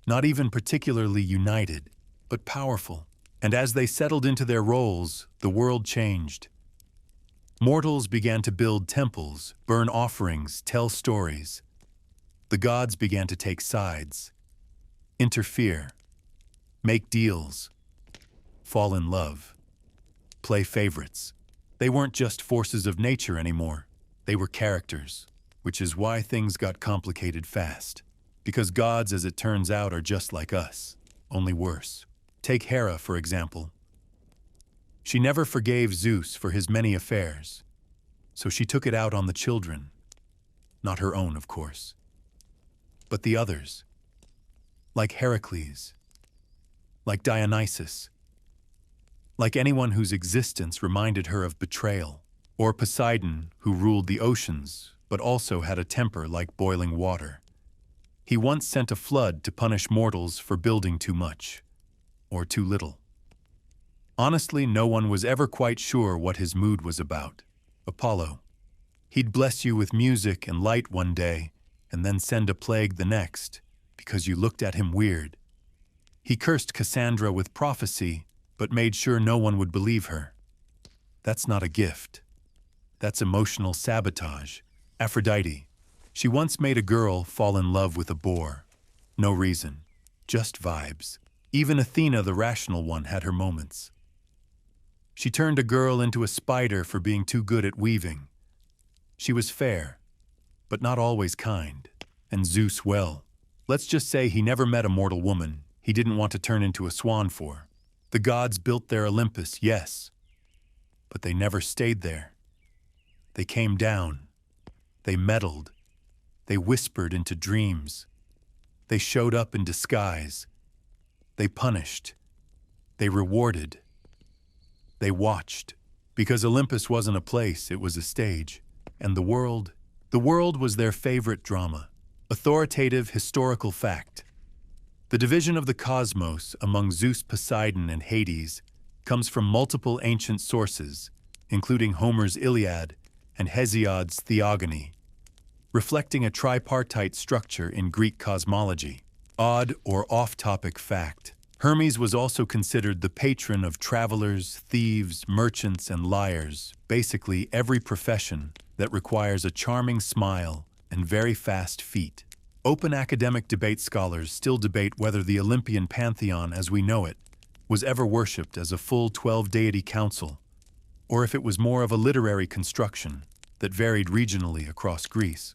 not even particularly united, but powerful. And as they settled into their roles, the world changed. Mortals began to build temples, burn offerings, tell stories. The gods began to take sides, interfere, make deals, fall in love, play favorites. They weren't just forces of nature anymore. They were characters, which is why things got complicated fast. Because gods, as it turns out, are just like us, only worse. Take Hera, for example. She never forgave Zeus for his many affairs, so she took it out on the children. Not her own, of course, but the others. Like Heracles, like Dionysus, like anyone whose existence reminded her of betrayal, or Poseidon, who ruled the oceans, but also had a temper like boiling water. He once sent a flood to punish mortals for building too much, or too little. Honestly, no one was ever quite sure what his mood was about. Apollo. He'd bless you with music and light one day, and then send a plague the next, because you looked at him weird. He cursed Cassandra with prophecy, but made sure no one would believe her. That's not a gift. That's emotional sabotage. Aphrodite. She once made a girl fall in love with a boar. No reason, just vibes. Even Athena, the rational one, had her moments. She turned a girl into a spider for being too good at weaving. She was fair, but not always kind. And Zeus, well, let's just say he never met a mortal woman he didn't want to turn into a swan for. The gods built their Olympus, yes, but they never stayed there. They came down. They meddled. They whispered into dreams. They showed up in disguise. They punished. They rewarded. They watched. Because Olympus wasn't a place, it was a stage. And the world was their favorite drama. Authoritative historical fact. The division of the cosmos among Zeus, Poseidon, and Hades comes from multiple ancient sources, including Homer's Iliad and Hesiod's Theogony, reflecting a tripartite structure in Greek cosmology. Odd or off-topic fact. Hermes was also considered the patron of travelers, thieves, merchants, and liars, basically every profession that requires a charming smile and very fast feet. Open academic debate scholars still debate whether the Olympian pantheon as we know it was ever worshipped as a full 12-deity council, or if it was more of a literary construction that varied regionally across Greece.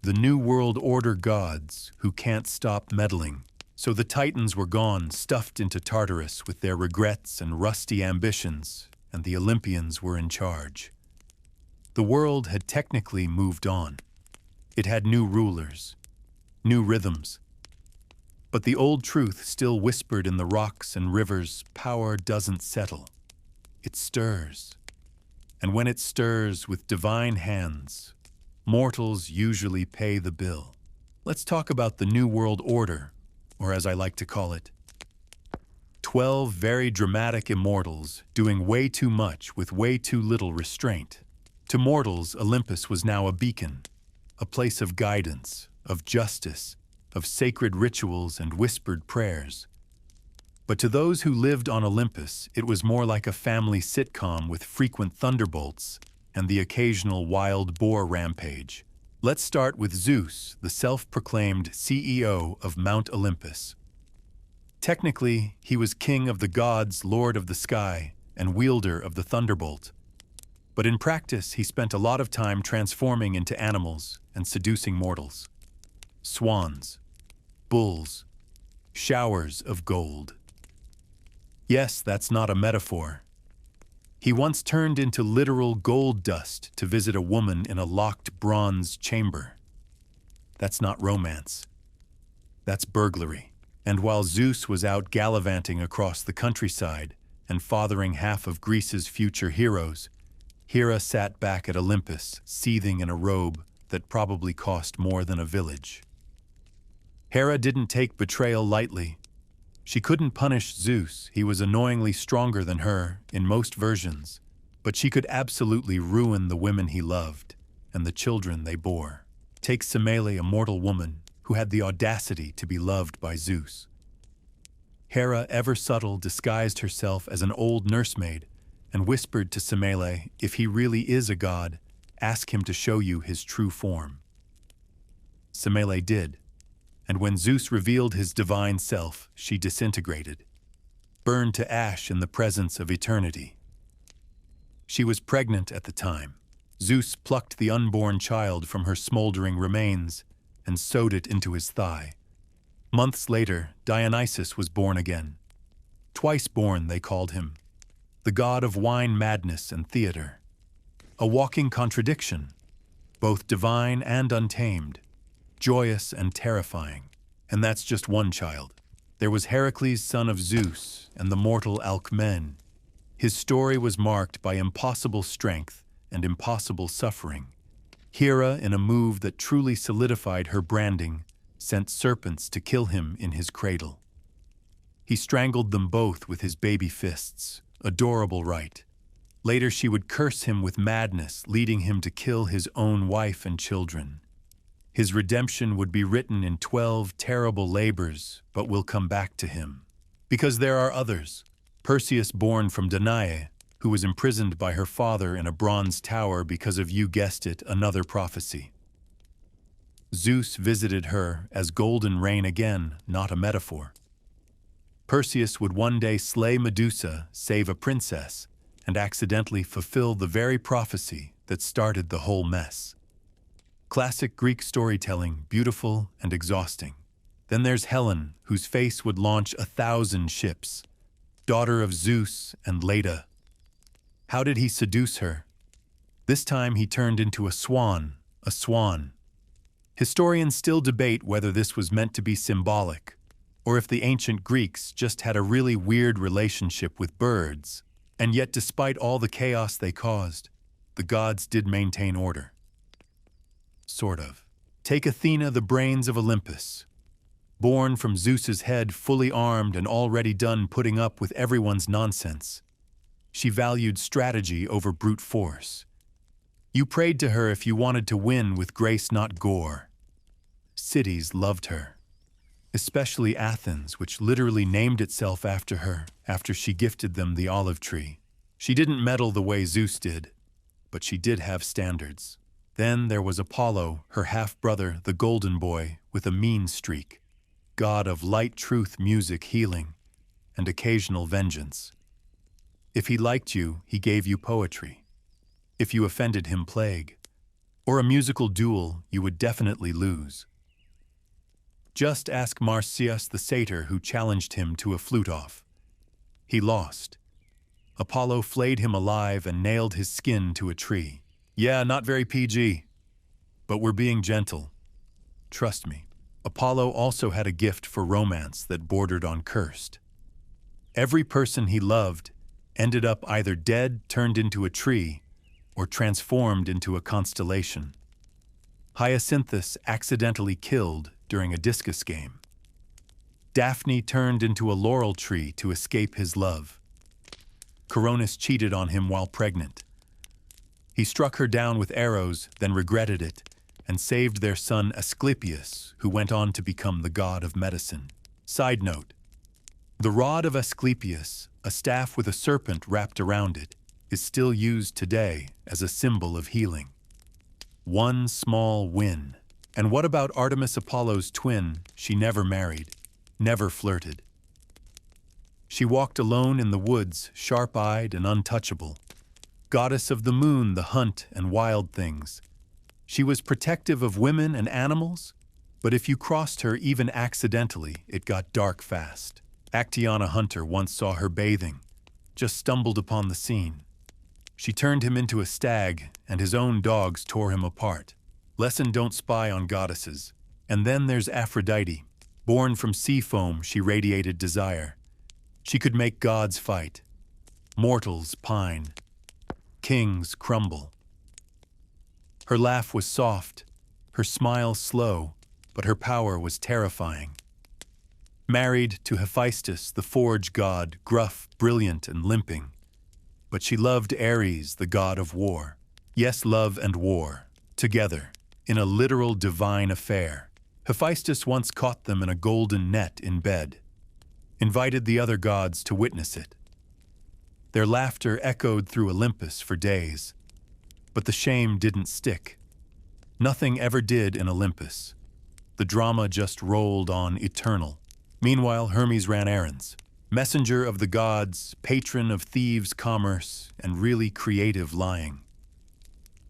The New World Order gods who can't stop meddling. So the Titans were gone, stuffed into Tartarus with their regrets and rusty ambitions, and the Olympians were in charge. The world had technically moved on. It had new rulers, new rhythms. But the old truth still whispered in the rocks and rivers, power doesn't settle. It stirs. And when it stirs with divine hands, mortals usually pay the bill. Let's talk about the New World Order, or as I like to call it, 12 very dramatic immortals doing way too much with way too little restraint. To mortals, Olympus was now a beacon, a place of guidance, of justice, of sacred rituals and whispered prayers. But to those who lived on Olympus, it was more like a family sitcom with frequent thunderbolts and the occasional wild boar rampage. Let's start with Zeus, the self-proclaimed CEO of Mount Olympus. Technically, he was king of the gods, lord of the sky, and wielder of the thunderbolt. But in practice, he spent a lot of time transforming into animals and seducing mortals. Swans, bulls, showers of gold. Yes, that's not a metaphor. He once turned into literal gold dust to visit a woman in a locked bronze chamber. That's not romance. That's burglary. And while Zeus was out gallivanting across the countryside and fathering half of Greece's future heroes, Hera sat back at Olympus, seething in a robe that probably cost more than a village. Hera didn't take betrayal lightly. She couldn't punish Zeus. He was annoyingly stronger than her in most versions, but she could absolutely ruin the women he loved and the children they bore. Take Semele, a mortal woman who had the audacity to be loved by Zeus. Hera, ever subtle, disguised herself as an old nursemaid and whispered to Semele, if he really is a god, ask him to show you his true form. Semele did, and when Zeus revealed his divine self, she disintegrated, burned to ash in the presence of eternity. She was pregnant at the time. Zeus plucked the unborn child from her smoldering remains and sewed it into his thigh. Months later, Dionysus was born again. Twice born, they called him, the god of wine, madness, and theater. A walking contradiction, both divine and untamed, joyous and terrifying. And that's just one child. There was Heracles, son of Zeus, and the mortal elcome. His story was marked by impossible strength and impossible suffering. Hera, in a move that truly solidified her branding, sent serpents to kill him in his cradle. He strangled them both with his baby fists, adorable rite. Later she would curse him with madness, leading him to kill his own wife and children. His redemption would be written in 12 terrible labors, but will come back to him. Because there are others. Perseus, born from Danae, who was imprisoned by her father in a bronze tower because of, you guessed it, another prophecy. Zeus visited her as golden rain again, not a metaphor. Perseus would one day slay Medusa, save a princess, and accidentally fulfill the very prophecy that started the whole mess. Classic Greek storytelling, beautiful and exhausting. Then there's Helen, whose face would launch 1,000 ships, daughter of Zeus and Leda. How did he seduce her? This time he turned into a swan, a swan. Historians still debate whether this was meant to be symbolic, or if the ancient Greeks just had a really weird relationship with birds. And yet, despite all the chaos they caused, the gods did maintain order. Sort of. Take Athena, the brains of Olympus. Born from Zeus's head, fully armed and already done putting up with everyone's nonsense. She valued strategy over brute force. You prayed to her if you wanted to win with grace, not gore. Cities loved her, especially Athens, which literally named itself after her after she gifted them the olive tree. She didn't meddle the way Zeus did, but she did have standards. Then there was Apollo, her half-brother, the golden boy, with a mean streak. God of light, truth, music, healing, and occasional vengeance. If he liked you, he gave you poetry. If you offended him, plague. Or a musical duel, you would definitely lose. Just ask Marsyas the satyr who challenged him to a flute-off. He lost. Apollo flayed him alive and nailed his skin to a tree. Yeah, not very PG, but we're being gentle. Trust me. Apollo also had a gift for romance that bordered on cursed. Every person he loved ended up either dead, turned into a tree, or transformed into a constellation. Hyacinthus accidentally killed during a discus game. Daphne turned into a laurel tree to escape his love. Coronis cheated on him while pregnant. He struck her down with arrows, then regretted it, and saved their son Asclepius, who went on to become the god of medicine. Side note, the rod of Asclepius, a staff with a serpent wrapped around it, is still used today as a symbol of healing. One small win. And what about Artemis, Apollo's twin? She never married, never flirted. She walked alone in the woods, sharp-eyed and untouchable. Goddess of the moon, the hunt, and wild things. She was protective of women and animals, but if you crossed her even accidentally, it got dark fast. Actaeon Hunter once saw her bathing, just stumbled upon the scene. She turned him into a stag, and his own dogs tore him apart. Lesson: don't spy on goddesses. And then there's Aphrodite. Born from sea foam, she radiated desire. She could make gods fight. Mortals pine. Kings crumble. Her laugh was soft, her smile slow, but her power was terrifying. Married to Hephaestus, the forge god, gruff, brilliant, and limping. But she loved Ares, the god of war. Yes, love and war, together, in a literal divine affair. Hephaestus once caught them in a golden net in bed, invited the other gods to witness it. Their laughter echoed through Olympus for days, but the shame didn't stick. Nothing ever did in Olympus. The drama just rolled on eternal. Meanwhile, Hermes ran errands. Messenger of the gods, patron of thieves' commerce, and really creative lying.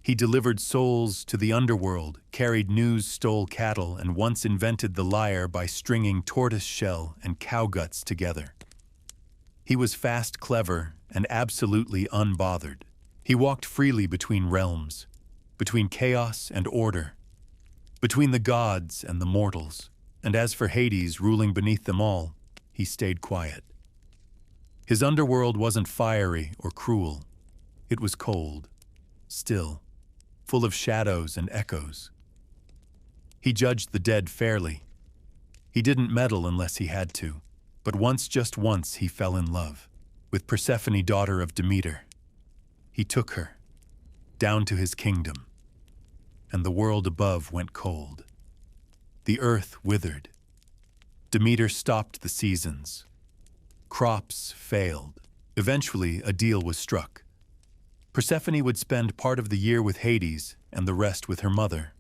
He delivered souls to the underworld, carried news, stole cattle, and once invented the lyre by stringing tortoise shell and cow guts together. He was fast, clever, and absolutely unbothered. He walked freely between realms, between chaos and order, between the gods and the mortals, and as for Hades ruling beneath them all, he stayed quiet. His underworld wasn't fiery or cruel. It was cold, still, full of shadows and echoes. He judged the dead fairly. He didn't meddle unless he had to, but once, just once, he fell in love with Persephone, daughter of Demeter. He took her down to his kingdom, and the world above went cold. The earth withered. Demeter stopped the seasons. Crops failed. Eventually, a deal was struck. Persephone would spend part of the year with Hades and the rest with her mother.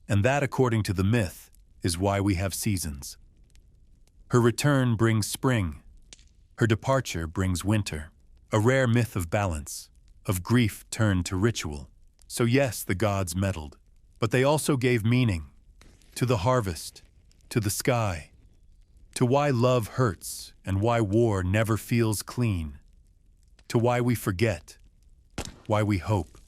And that, according to the myth, is why we have seasons. Her return brings spring. Her departure brings winter. A rare myth of balance, of grief turned to ritual. So yes, the gods meddled, but they also gave meaning to the harvest, to the sky, to why love hurts and why war never feels clean, to why we forget, why we hope,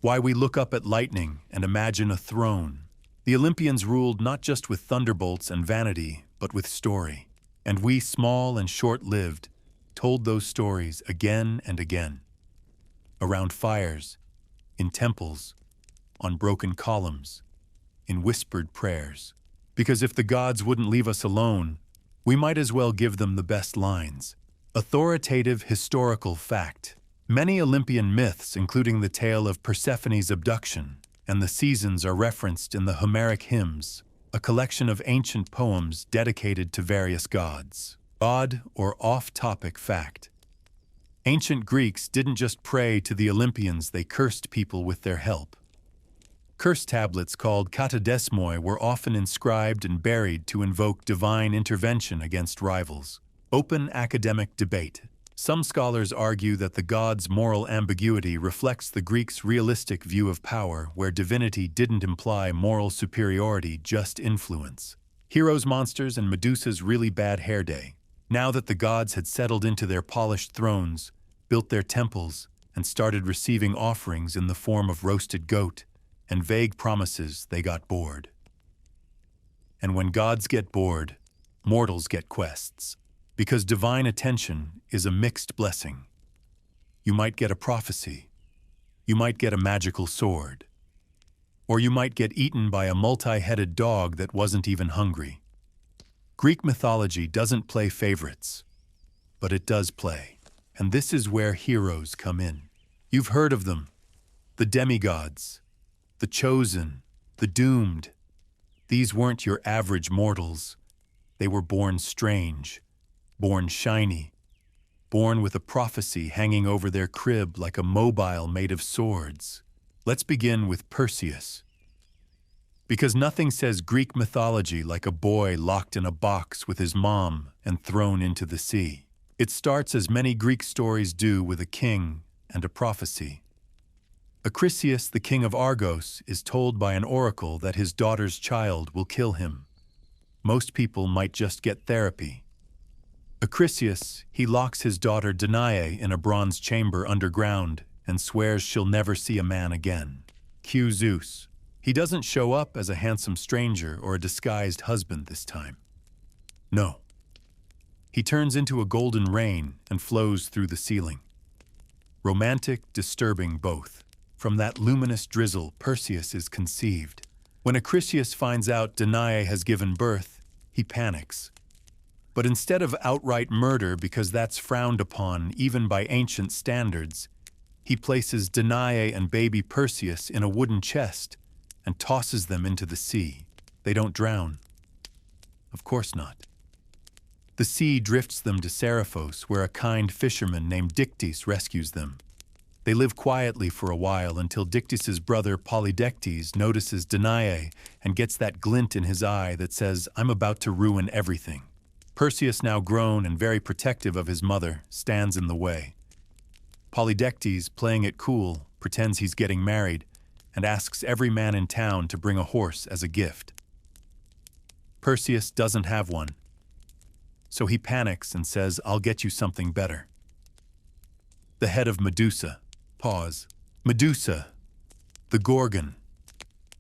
why we look up at lightning and imagine a throne. The Olympians ruled not just with thunderbolts and vanity, but with story. And we, small and short-lived, told those stories again and again. Around fires, in temples, on broken columns, in whispered prayers. Because if the gods wouldn't leave us alone, we might as well give them the best lines. Authoritative historical fact. Many Olympian myths, including the tale of Persephone's abduction, and the seasons are referenced in the Homeric hymns, a collection of ancient poems dedicated to various gods. Odd or off-topic fact. Ancient Greeks didn't just pray to the Olympians, they cursed people with their help. Curse tablets called katadesmoi were often inscribed and buried to invoke divine intervention against rivals. Open academic debate. Some scholars argue that the gods' moral ambiguity reflects the Greeks' realistic view of power, where divinity didn't imply moral superiority, just influence. Heroes, monsters, and Medusa's really bad hair day. Now that the gods had settled into their polished thrones, built their temples, and started receiving offerings in the form of roasted goat and vague promises, they got bored. And when gods get bored, mortals get quests. Because divine attention is a mixed blessing. You might get a prophecy. You might get a magical sword. Or you might get eaten by a multi-headed dog that wasn't even hungry. Greek mythology doesn't play favorites, but it does play. And this is where heroes come in. You've heard of them. The demigods, the chosen, the doomed. These weren't your average mortals. They were born strange, born shiny, born with a prophecy hanging over their crib like a mobile made of swords. Let's begin with Perseus. Because nothing says Greek mythology like a boy locked in a box with his mom and thrown into the sea. It starts as many Greek stories do, with a king and a prophecy. Acrisius, the king of Argos, is told by an oracle that his daughter's child will kill him. Most people might just get therapy. Acrisius, he locks his daughter Danae in a bronze chamber underground and swears she'll never see a man again. Cue Zeus. He doesn't show up as a handsome stranger or a disguised husband this time. No. He turns into a golden rain and flows through the ceiling. Romantic, disturbing both. From that luminous drizzle, Perseus is conceived. When Acrisius finds out Danae has given birth, he panics. But instead of outright murder, because that's frowned upon even by ancient standards, he places Danae and baby Perseus in a wooden chest and tosses them into the sea. They don't drown. Of course not. The sea drifts them to Seriphos, where a kind fisherman named Dictys rescues them. They live quietly for a while until Dictys's brother Polydectes notices Danae and gets that glint in his eye that says, "I'm about to ruin everything." Perseus, now grown and very protective of his mother, stands in the way. Polydectes, playing it cool, pretends he's getting married and asks every man in town to bring a horse as a gift. Perseus doesn't have one, so he panics and says, "I'll get you something better." The head of Medusa. Pause. Medusa, the Gorgon.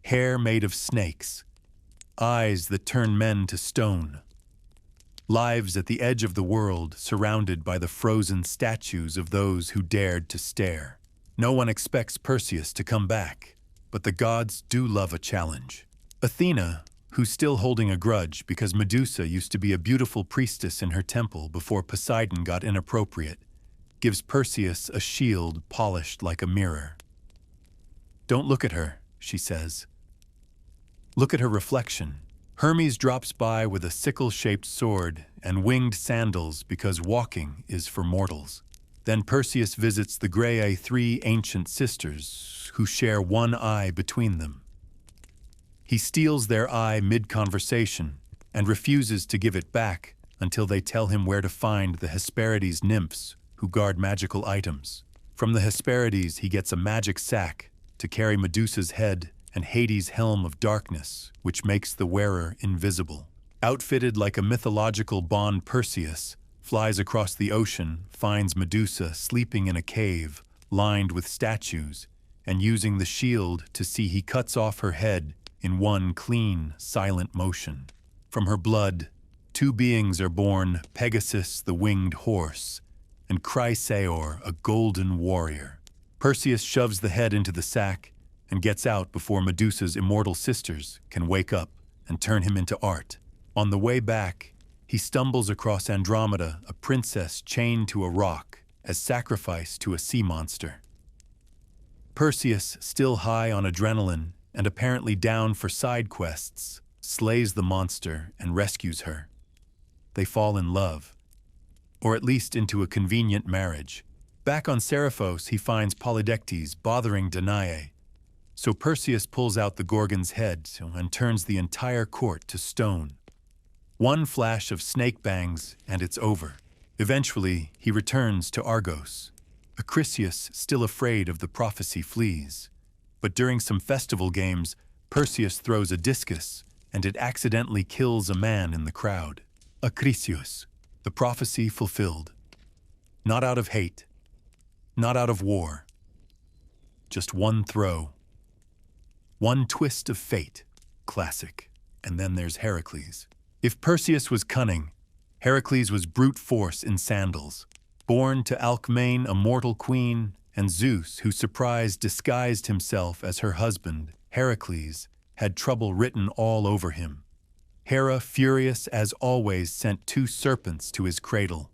Hair made of snakes. Eyes that turn men to stone. Lives at the edge of the world, surrounded by the frozen statues of those who dared to stare. No one expects Perseus to come back, but the gods do love a challenge. Athena, who's still holding a grudge because Medusa used to be a beautiful priestess in her temple before Poseidon got inappropriate, gives Perseus a shield polished like a mirror. "Don't look at her," she says. "Look at her reflection." Hermes drops by with a sickle-shaped sword and winged sandals because walking is for mortals. Then Perseus visits the Graeae, three ancient sisters who share one eye between them. He steals their eye mid-conversation and refuses to give it back until they tell him where to find the Hesperides nymphs who guard magical items. From the Hesperides, he gets a magic sack to carry Medusa's head and Hades' helm of darkness, which makes the wearer invisible. Outfitted like a mythological Bond, Perseus flies across the ocean, finds Medusa sleeping in a cave lined with statues, and using the shield to see he cuts off her head in one clean, silent motion. From her blood, two beings are born, Pegasus, the winged horse, and Chrysaor, a golden warrior. Perseus shoves the head into the sack and gets out before Medusa's immortal sisters can wake up and turn him into art. On the way back, he stumbles across Andromeda, a princess chained to a rock as sacrifice to a sea monster. Perseus, still high on adrenaline and apparently down for side quests, slays the monster and rescues her. They fall in love, or at least into a convenient marriage. Back on Seriphos, he finds Polydectes bothering Danae. So Perseus pulls out the Gorgon's head and turns the entire court to stone. One flash of snake bangs and it's over. Eventually, he returns to Argos. Acrisius, still afraid of the prophecy, flees. But during some festival games, Perseus throws a discus and it accidentally kills a man in the crowd. Acrisius, the prophecy fulfilled. Not out of hate, not out of war. Just one throw. One twist of fate, classic. And then there's Heracles. If Perseus was cunning, Heracles was brute force in sandals. Born to Alcmene, a mortal queen, and Zeus, who disguised himself as her husband, Heracles had trouble written all over him. Hera, furious as always, sent 2 serpents to his cradle.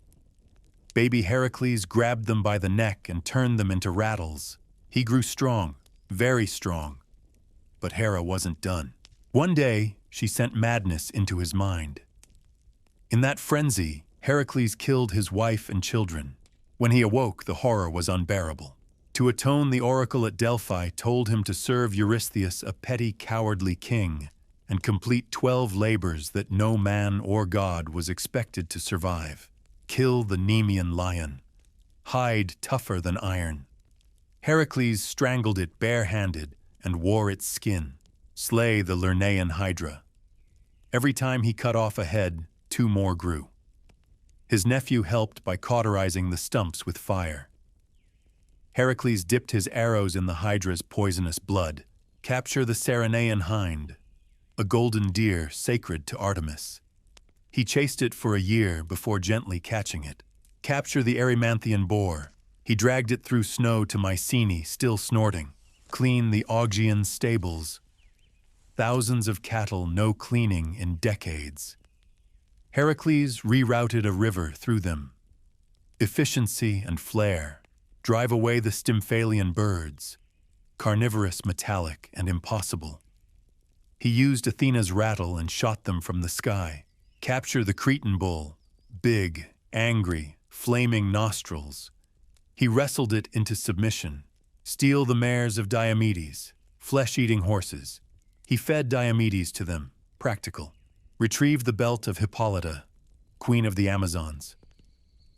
Baby Heracles grabbed them by the neck and turned them into rattles. He grew strong, very strong. But Hera wasn't done. One day, she sent madness into his mind. In that frenzy, Heracles killed his wife and children. When he awoke, the horror was unbearable. To atone, the oracle at Delphi told him to serve Eurystheus, a petty, cowardly king, and complete 12 labors that no man or god was expected to survive. Kill the Nemean lion. Hide tougher than iron. Heracles strangled it barehanded and wore its skin. Slay the Lernaean hydra. Every time he cut off a head, 2 more grew. His nephew helped by cauterizing the stumps with fire. Heracles dipped his arrows in the hydra's poisonous blood. Capture the Ceranaean hind, a golden deer sacred to Artemis. He chased it for a year before gently catching it. Capture the Erymanthian boar. He dragged it through snow to Mycenae, still snorting. Clean the Augean stables. Thousands of cattle, no cleaning in decades. Heracles rerouted a river through them. Efficiency and flair. Drive away the Stymphalian birds. Carnivorous, metallic, and impossible. He used Athena's rattle and shot them from the sky. Capture the Cretan bull. Big, angry, flaming nostrils. He wrestled it into submission. Steal the mares of Diomedes. Flesh-eating horses. He fed Diomedes to them. Practical. Retrieve the belt of Hippolyta, queen of the Amazons.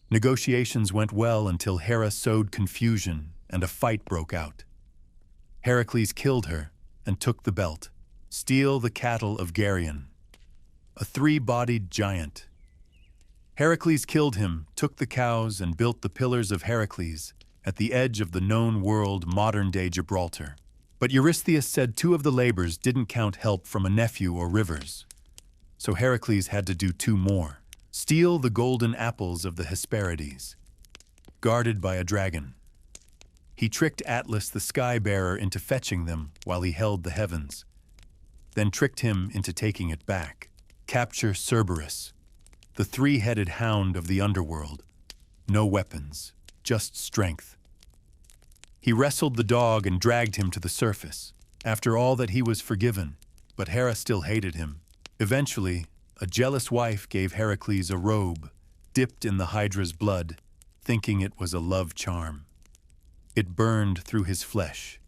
Negotiations went well until Hera sowed confusion and a fight broke out. Heracles killed her and took the belt. Steal the cattle of Geryon, a three-bodied giant. Heracles killed him, took the cows, and built the Pillars of Heracles at the edge of the known world modern-day Gibraltar. But Eurystheus said 2 of the labors didn't count help from a nephew or rivers. So Heracles had to do 2 more. Steal the golden apples of the Hesperides, guarded by a dragon. He tricked Atlas the sky-bearer into fetching them while he held the heavens, then tricked him into taking it back. Capture Cerberus, the 3-headed hound of the underworld. No weapons, just strength. He wrestled the dog and dragged him to the surface. After all that, he was forgiven, but Hera still hated him. Eventually, a jealous wife gave Heracles a robe dipped in the Hydra's blood, thinking it was a love charm. It burned through his flesh.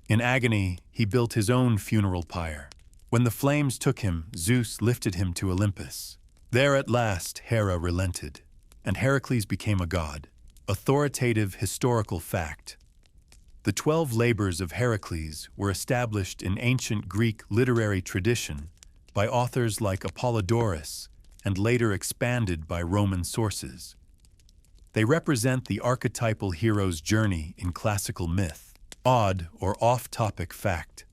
In agony, he built his own funeral pyre. When the flames took him, Zeus lifted him to Olympus. There at last, Hera relented, and Heracles became a god. Authoritative historical fact. The 12 labors of Heracles were established in ancient Greek literary tradition by authors like Apollodorus and later expanded by Roman sources. They represent the archetypal hero's journey in classical myth. Odd or off-topic fact.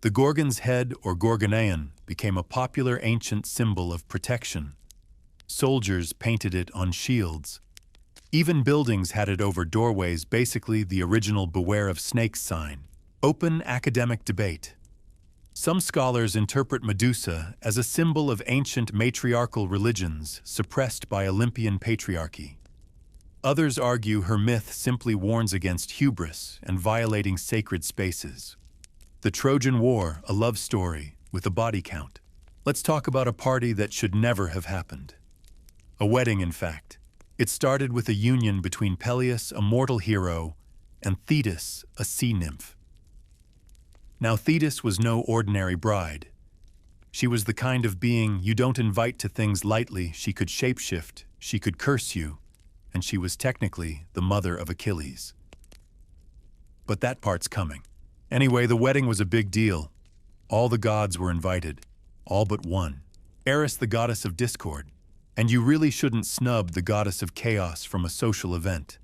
The Gorgon's head or Gorgonean became a popular ancient symbol of protection. Soldiers painted it on shields. Even buildings had it over doorways, basically the original beware of snakes sign. Open academic debate. Some scholars interpret Medusa as a symbol of ancient matriarchal religions suppressed by Olympian patriarchy. Others argue her myth simply warns against hubris and violating sacred spaces. The Trojan War, a love story with a body count. Let's talk about a party that should never have happened. A wedding, in fact. It started with a union between Peleus, a mortal hero, and Thetis, a sea nymph. Now, Thetis was no ordinary bride. She was the kind of being you don't invite to things lightly. She could shapeshift, she could curse you, and she was technically the mother of Achilles. But that part's coming. Anyway, the wedding was a big deal. All the gods were invited, all but one. Eris, the goddess of discord. And you really shouldn't snub the goddess of chaos from a social event,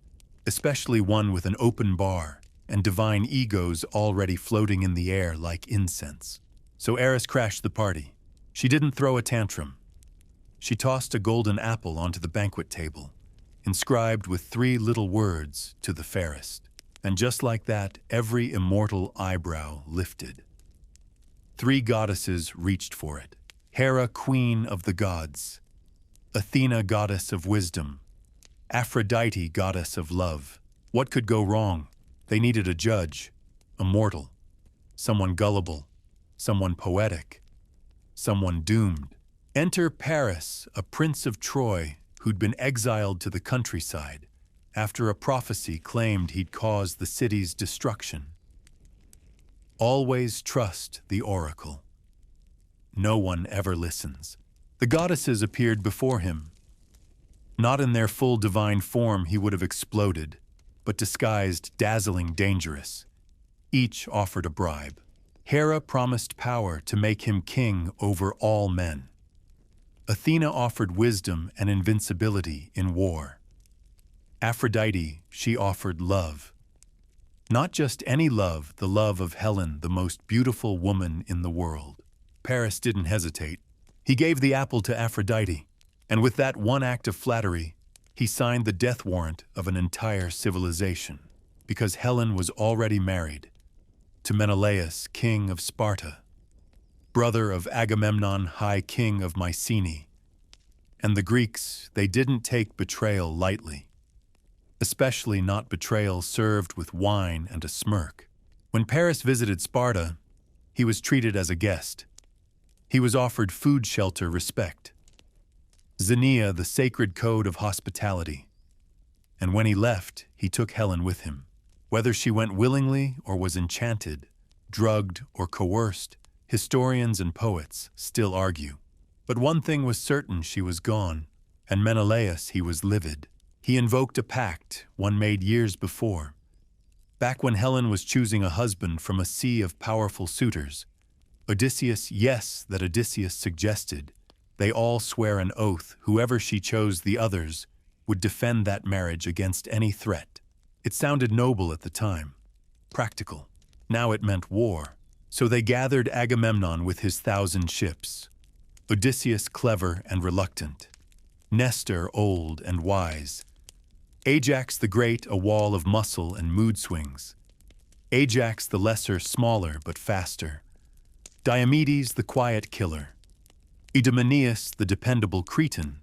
especially one with an open bar and divine egos already floating in the air like incense. So Eris crashed the party. She didn't throw a tantrum. She tossed a golden apple onto the banquet table, inscribed with 3 little words, to the fairest. And just like that, every immortal eyebrow lifted. 3 goddesses reached for it. Hera, queen of the gods. Athena, goddess of wisdom. Aphrodite, goddess of love. What could go wrong? They needed a judge, a mortal, someone gullible, someone poetic, someone doomed. Enter Paris, a prince of Troy who'd been exiled to the countryside after a prophecy claimed he'd caused the city's destruction. Always trust the oracle. No one ever listens. The goddesses appeared before him. Not in their full divine form, he would have exploded, but disguised, dazzling, dangerous. Each offered a bribe. Hera promised power to make him king over all men. Athena offered wisdom and invincibility in war. Aphrodite, she offered love. Not just any love, the love of Helen, the most beautiful woman in the world. Paris didn't hesitate. He gave the apple to Aphrodite, and with that one act of flattery, he signed the death warrant of an entire civilization, because Helen was already married to Menelaus, king of Sparta, brother of Agamemnon, high king of Mycenae, And the Greeks, they didn't take betrayal lightly, especially not betrayal served with wine and a smirk. When Paris visited Sparta, he was treated as a guest. He was offered food, shelter, respect. Xenia, the sacred code of hospitality. And when he left, he took Helen with him. Whether she went willingly or was enchanted, drugged or coerced, historians and poets still argue. But one thing was certain: she was gone, and Menelaus, he was livid. He invoked a pact, one made years before. Back when Helen was choosing a husband from a sea of powerful suitors, Odysseus suggested, they all swear an oath whoever she chose the others would defend that marriage against any threat. It sounded noble at the time, practical. Now it meant war. So they gathered Agamemnon with his 1,000 ships, Odysseus clever and reluctant, Nestor old and wise, Ajax the Great a wall of muscle and mood swings, Ajax the lesser smaller but faster, Diomedes the quiet killer, Idomeneus the dependable Cretan,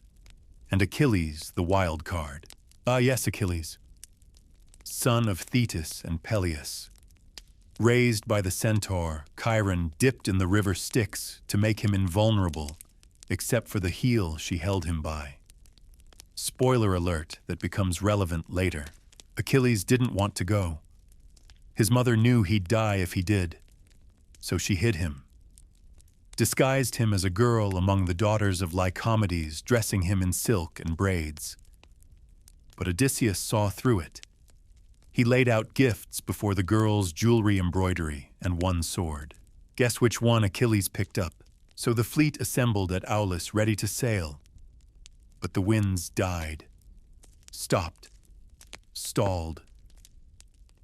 and Achilles the wild card. Ah yes, Achilles, son of Thetis and Peleus. Raised by the centaur, Chiron dipped in the river Styx to make him invulnerable, except for the heel she held him by. Spoiler alert that becomes relevant later. Achilles didn't want to go. His mother knew he'd die if he did, so she hid him. Disguised him as a girl among the daughters of Lycomedes, dressing him in silk and braids. But Odysseus saw through it. He laid out gifts before the girl's jewelry embroidery and one sword. Guess which one Achilles picked up? So the fleet assembled at Aulis ready to sail. But the winds died, stopped, stalled.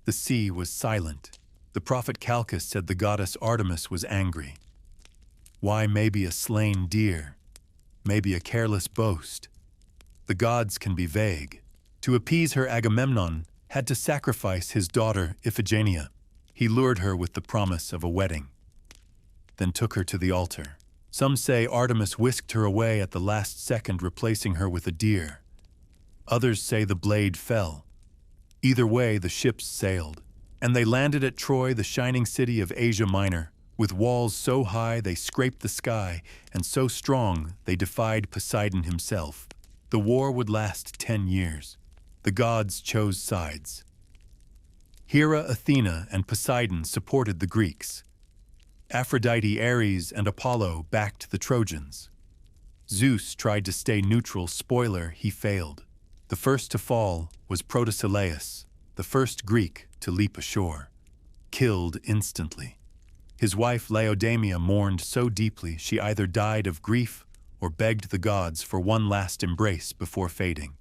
The sea was silent. The prophet Calchas said the goddess Artemis was angry. Why, maybe a slain deer, maybe a careless boast. The gods can be vague. To appease her, Agamemnon had to sacrifice his daughter Iphigenia. He lured her with the promise of a wedding, then took her to the altar. Some say Artemis whisked her away at the last second, replacing her with a deer. Others say the blade fell. Either way, the ships sailed, and they landed at Troy, the shining city of Asia Minor, with walls so high they scraped the sky, and so strong they defied Poseidon himself. The war would last 10 years. The gods chose sides. Hera, Athena, and Poseidon supported the Greeks. Aphrodite, Ares, and Apollo backed the Trojans. Zeus tried to stay neutral. Spoiler, he failed. The first to fall was Protesilaus, the first Greek to leap ashore. Killed instantly. His wife Laodamia mourned so deeply she either died of grief or begged the gods for one last embrace before fading.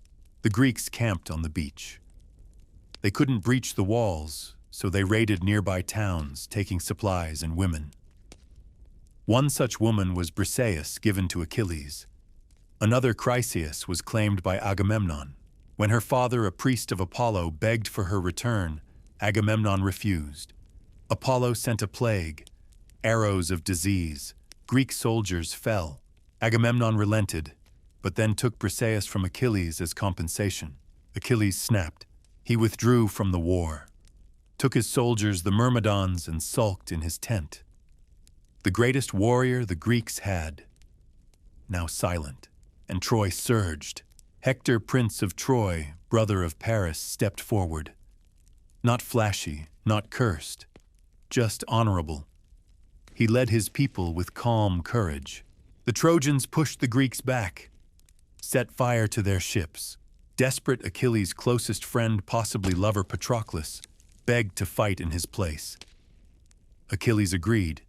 The Greeks camped on the beach. They couldn't breach the walls, so they raided nearby towns, taking supplies and women. One such woman was Briseis, given to Achilles. Another, Chryseis, was claimed by Agamemnon. When her father, a priest of Apollo, begged for her return, Agamemnon refused. Apollo sent a plague, arrows of disease. Greek soldiers fell. Agamemnon relented, but then took Briseis from Achilles as compensation. Achilles snapped. He withdrew from the war, took his soldiers, the Myrmidons, and sulked in his tent. The greatest warrior the Greeks had, now silent, and Troy surged. Hector, prince of Troy, brother of Paris, stepped forward. Not flashy, not cursed, just honorable. He led his people with calm courage. The Trojans pushed the Greeks back, set fire to their ships. Desperate, Achilles' closest friend, possibly lover, Patroclus, begged to fight in his place. Achilles agreed.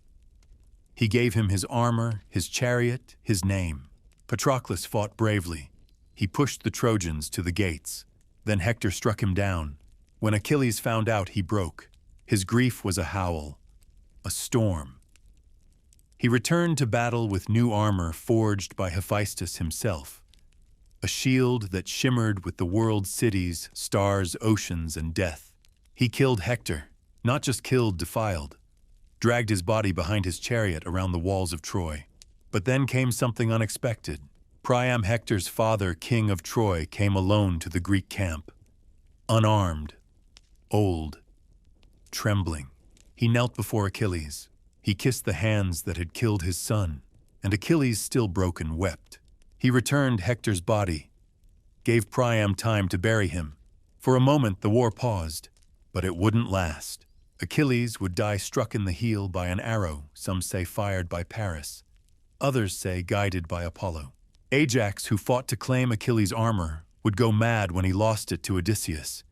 He gave him his armor, his chariot, his name. Patroclus fought bravely. He pushed the Trojans to the gates. Then Hector struck him down. When Achilles found out, he broke. His grief was a howl, a storm. He returned to battle with new armor forged by Hephaestus himself. A shield that shimmered with the world's cities, stars, oceans, and death. He killed Hector, not just killed, defiled, dragged his body behind his chariot around the walls of Troy. But then came something unexpected. Priam, Hector's father, king of Troy, came alone to the Greek camp. Unarmed, old, trembling, he knelt before Achilles. He kissed the hands that had killed his son, and Achilles, still broken, wept. He returned Hector's body, gave Priam time to bury him. For a moment the war paused, but it wouldn't last. Achilles would die struck in the heel by an arrow, some say fired by Paris, others say guided by Apollo. Ajax, who fought to claim Achilles' armor, would go mad when he lost it to Odysseus.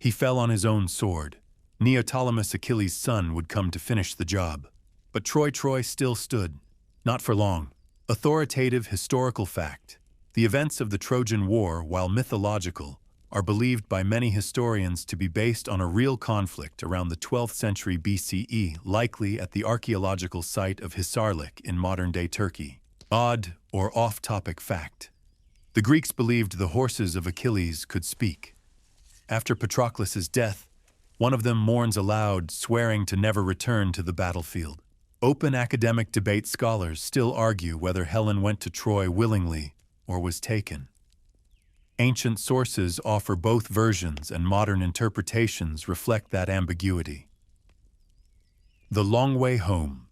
He fell on his own sword. Neoptolemus, Achilles' son, would come to finish the job. But Troy still stood. Not for long. Authoritative historical fact. The events of the Trojan War, while mythological, are believed by many historians to be based on a real conflict around the 12th century BCE, likely at the archaeological site of Hisarlik in modern-day Turkey. Odd or off-topic fact. The Greeks believed the horses of Achilles could speak. After Patroclus' death, one of them mourns aloud, swearing to never return to the battlefield. Open academic debate scholars still argue whether Helen went to Troy willingly or was taken. Ancient sources offer both versions, and modern interpretations reflect that ambiguity. The Long Way Home.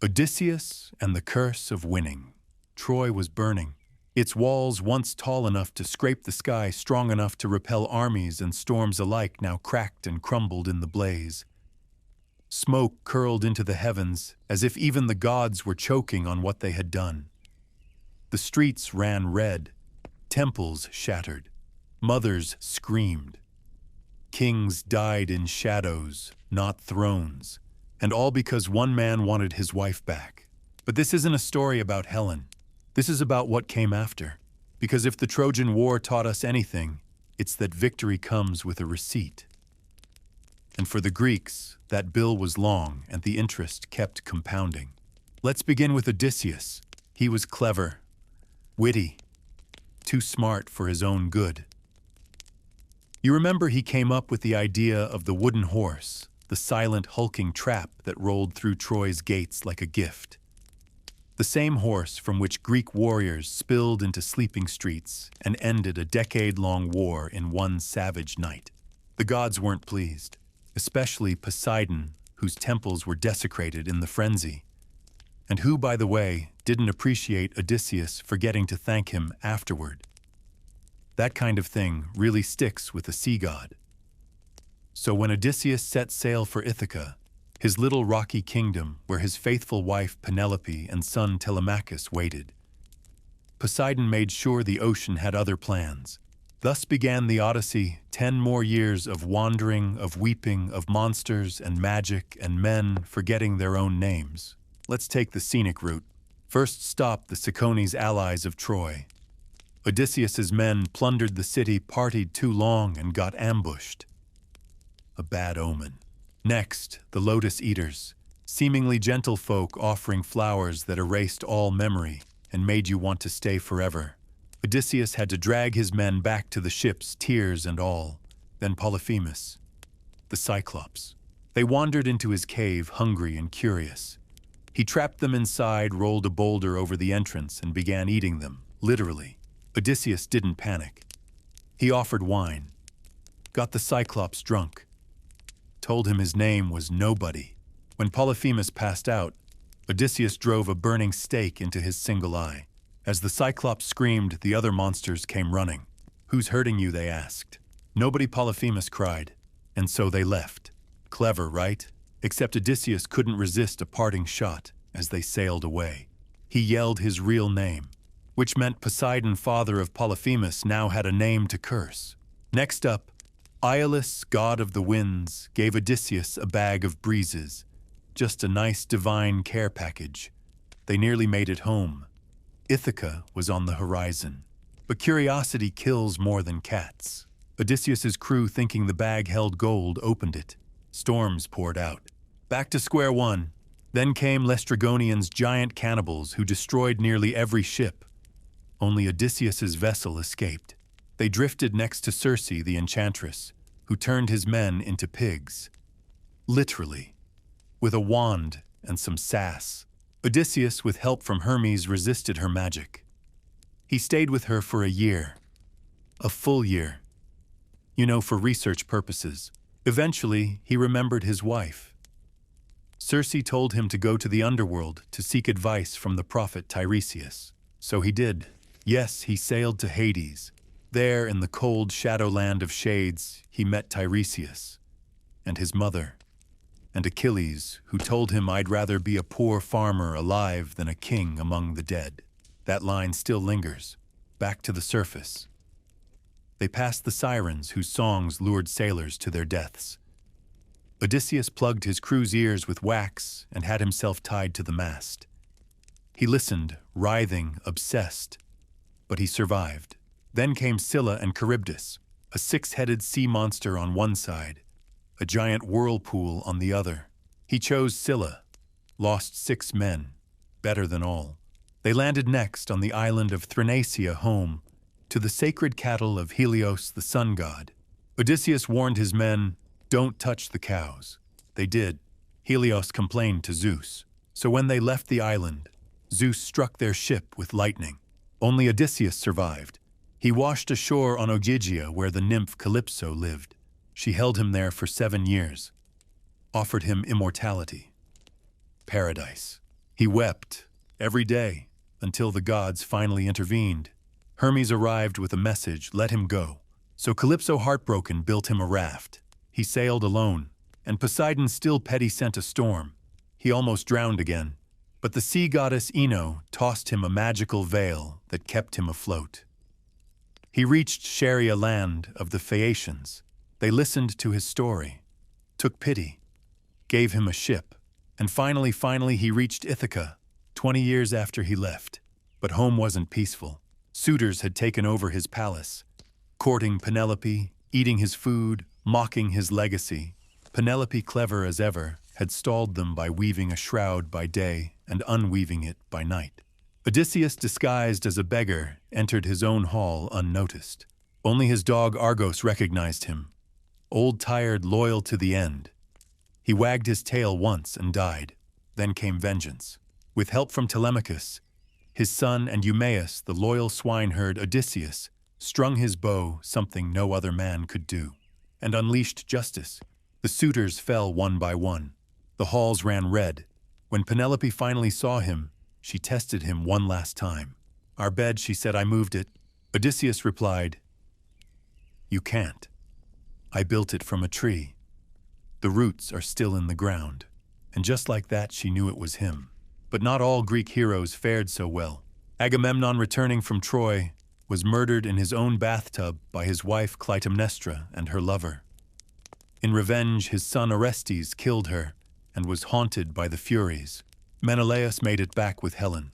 Odysseus and the Curse of Winning. Troy was burning. Its walls, once tall enough to scrape the sky, strong enough to repel armies and storms alike, now cracked and crumbled in the blaze. Smoke curled into the heavens, as if even the gods were choking on what they had done. The streets ran red. Temples shattered. Mothers screamed. Kings died in shadows, not thrones, and all because one man wanted his wife back. But this isn't a story about Helen. This is about what came after. Because if the Trojan War taught us anything, it's that victory comes with a receipt. And for the Greeks, that bill was long and the interest kept compounding. Let's begin with Odysseus. He was clever, witty, too smart for his own good. You remember he came up with the idea of the wooden horse, the silent hulking trap that rolled through Troy's gates like a gift. The same horse from which Greek warriors spilled into sleeping streets and ended a decade-long war in one savage night. The gods weren't pleased, especially Poseidon, whose temples were desecrated in the frenzy, and who, by the way, didn't appreciate Odysseus forgetting to thank him afterward. That kind of thing really sticks with a sea god. So when Odysseus set sail for Ithaca, his little rocky kingdom where his faithful wife Penelope and son Telemachus waited, Poseidon made sure the ocean had other plans. Thus began the Odyssey, 10 more years of wandering, of weeping, of monsters and magic and men forgetting their own names. Let's take the scenic route. First stop, the Cicones, allies of Troy. Odysseus's men plundered the city, partied too long, and got ambushed. A bad omen. Next, the Lotus Eaters, seemingly gentle folk offering flowers that erased all memory and made you want to stay forever. Odysseus had to drag his men back to the ships, tears and all. Then Polyphemus, the Cyclops. They wandered into his cave, hungry and curious. He trapped them inside, rolled a boulder over the entrance, and began eating them, literally. Odysseus didn't panic. He offered wine, got the Cyclops drunk, told him his name was Nobody. When Polyphemus passed out, Odysseus drove a burning stake into his single eye. As the Cyclops screamed, the other monsters came running. "Who's hurting you?" they asked. "Nobody," Polyphemus cried. And so they left. Clever, right? Except Odysseus couldn't resist a parting shot as they sailed away. He yelled his real name, which meant Poseidon, father of Polyphemus, now had a name to curse. Next up, Aeolus, god of the winds, gave Odysseus a bag of breezes, just a nice divine care package. They nearly made it home. Ithaca was on the horizon. But curiosity kills more than cats. Odysseus's crew, thinking the bag held gold, opened it. Storms poured out. Back to square one. Then came Laestrygonians, giant cannibals who destroyed nearly every ship. Only Odysseus's vessel escaped. They drifted next to Circe, the enchantress, who turned his men into pigs. Literally. With a wand and some sass. Odysseus, with help from Hermes, resisted her magic. He stayed with her for a year. A full year. For research purposes. Eventually, he remembered his wife. Circe told him to go to the underworld to seek advice from the prophet Tiresias. So he did. Yes, he sailed to Hades. There, in the cold shadowland of shades, he met Tiresias and his mother, and Achilles, who told him, "I'd rather be a poor farmer alive than a king among the dead." That line still lingers, back to the surface. They passed the sirens whose songs lured sailors to their deaths. Odysseus plugged his crew's ears with wax and had himself tied to the mast. He listened, writhing, obsessed, but he survived. Then came Scylla and Charybdis, a six-headed sea monster on one side, a giant whirlpool on the other. He chose Scylla, lost 6 men, better than all. They landed next on the island of Thrinacia, home to the sacred cattle of Helios, the sun god. Odysseus warned his men, "Don't touch the cows." They did. Helios complained to Zeus. So when they left the island, Zeus struck their ship with lightning. Only Odysseus survived. He washed ashore on Ogygia, where the nymph Calypso lived. She held him there for 7 years, offered him immortality, paradise. He wept every day until the gods finally intervened. Hermes arrived with a message, "Let him go." So Calypso, heartbroken, built him a raft. He sailed alone, and Poseidon, still petty, sent a storm. He almost drowned again, but the sea goddess Ino tossed him a magical veil that kept him afloat. He reached Scheria, land of the Phaeacians. They listened to his story, took pity, gave him a ship, and finally he reached Ithaca, 20 years after he left. But home wasn't peaceful. Suitors had taken over his palace, courting Penelope, eating his food, mocking his legacy. Penelope, clever as ever, had stalled them by weaving a shroud by day and unweaving it by night. Odysseus, disguised as a beggar, entered his own hall unnoticed. Only his dog Argos recognized him. Old, tired, loyal to the end. He wagged his tail once and died. Then came vengeance. With help from Telemachus, his son, and Eumaeus, the loyal swineherd, Odysseus strung his bow, something no other man could do, and unleashed justice. The suitors fell one by one. The halls ran red. When Penelope finally saw him, she tested him one last time. "Our bed," she said, "I moved it." Odysseus replied, "You can't. I built it from a tree. The roots are still in the ground." And just like that, she knew it was him. But not all Greek heroes fared so well. Agamemnon, returning from Troy, was murdered in his own bathtub by his wife Clytemnestra and her lover. In revenge, his son Orestes killed her and was haunted by the Furies. Menelaus made it back with Helen.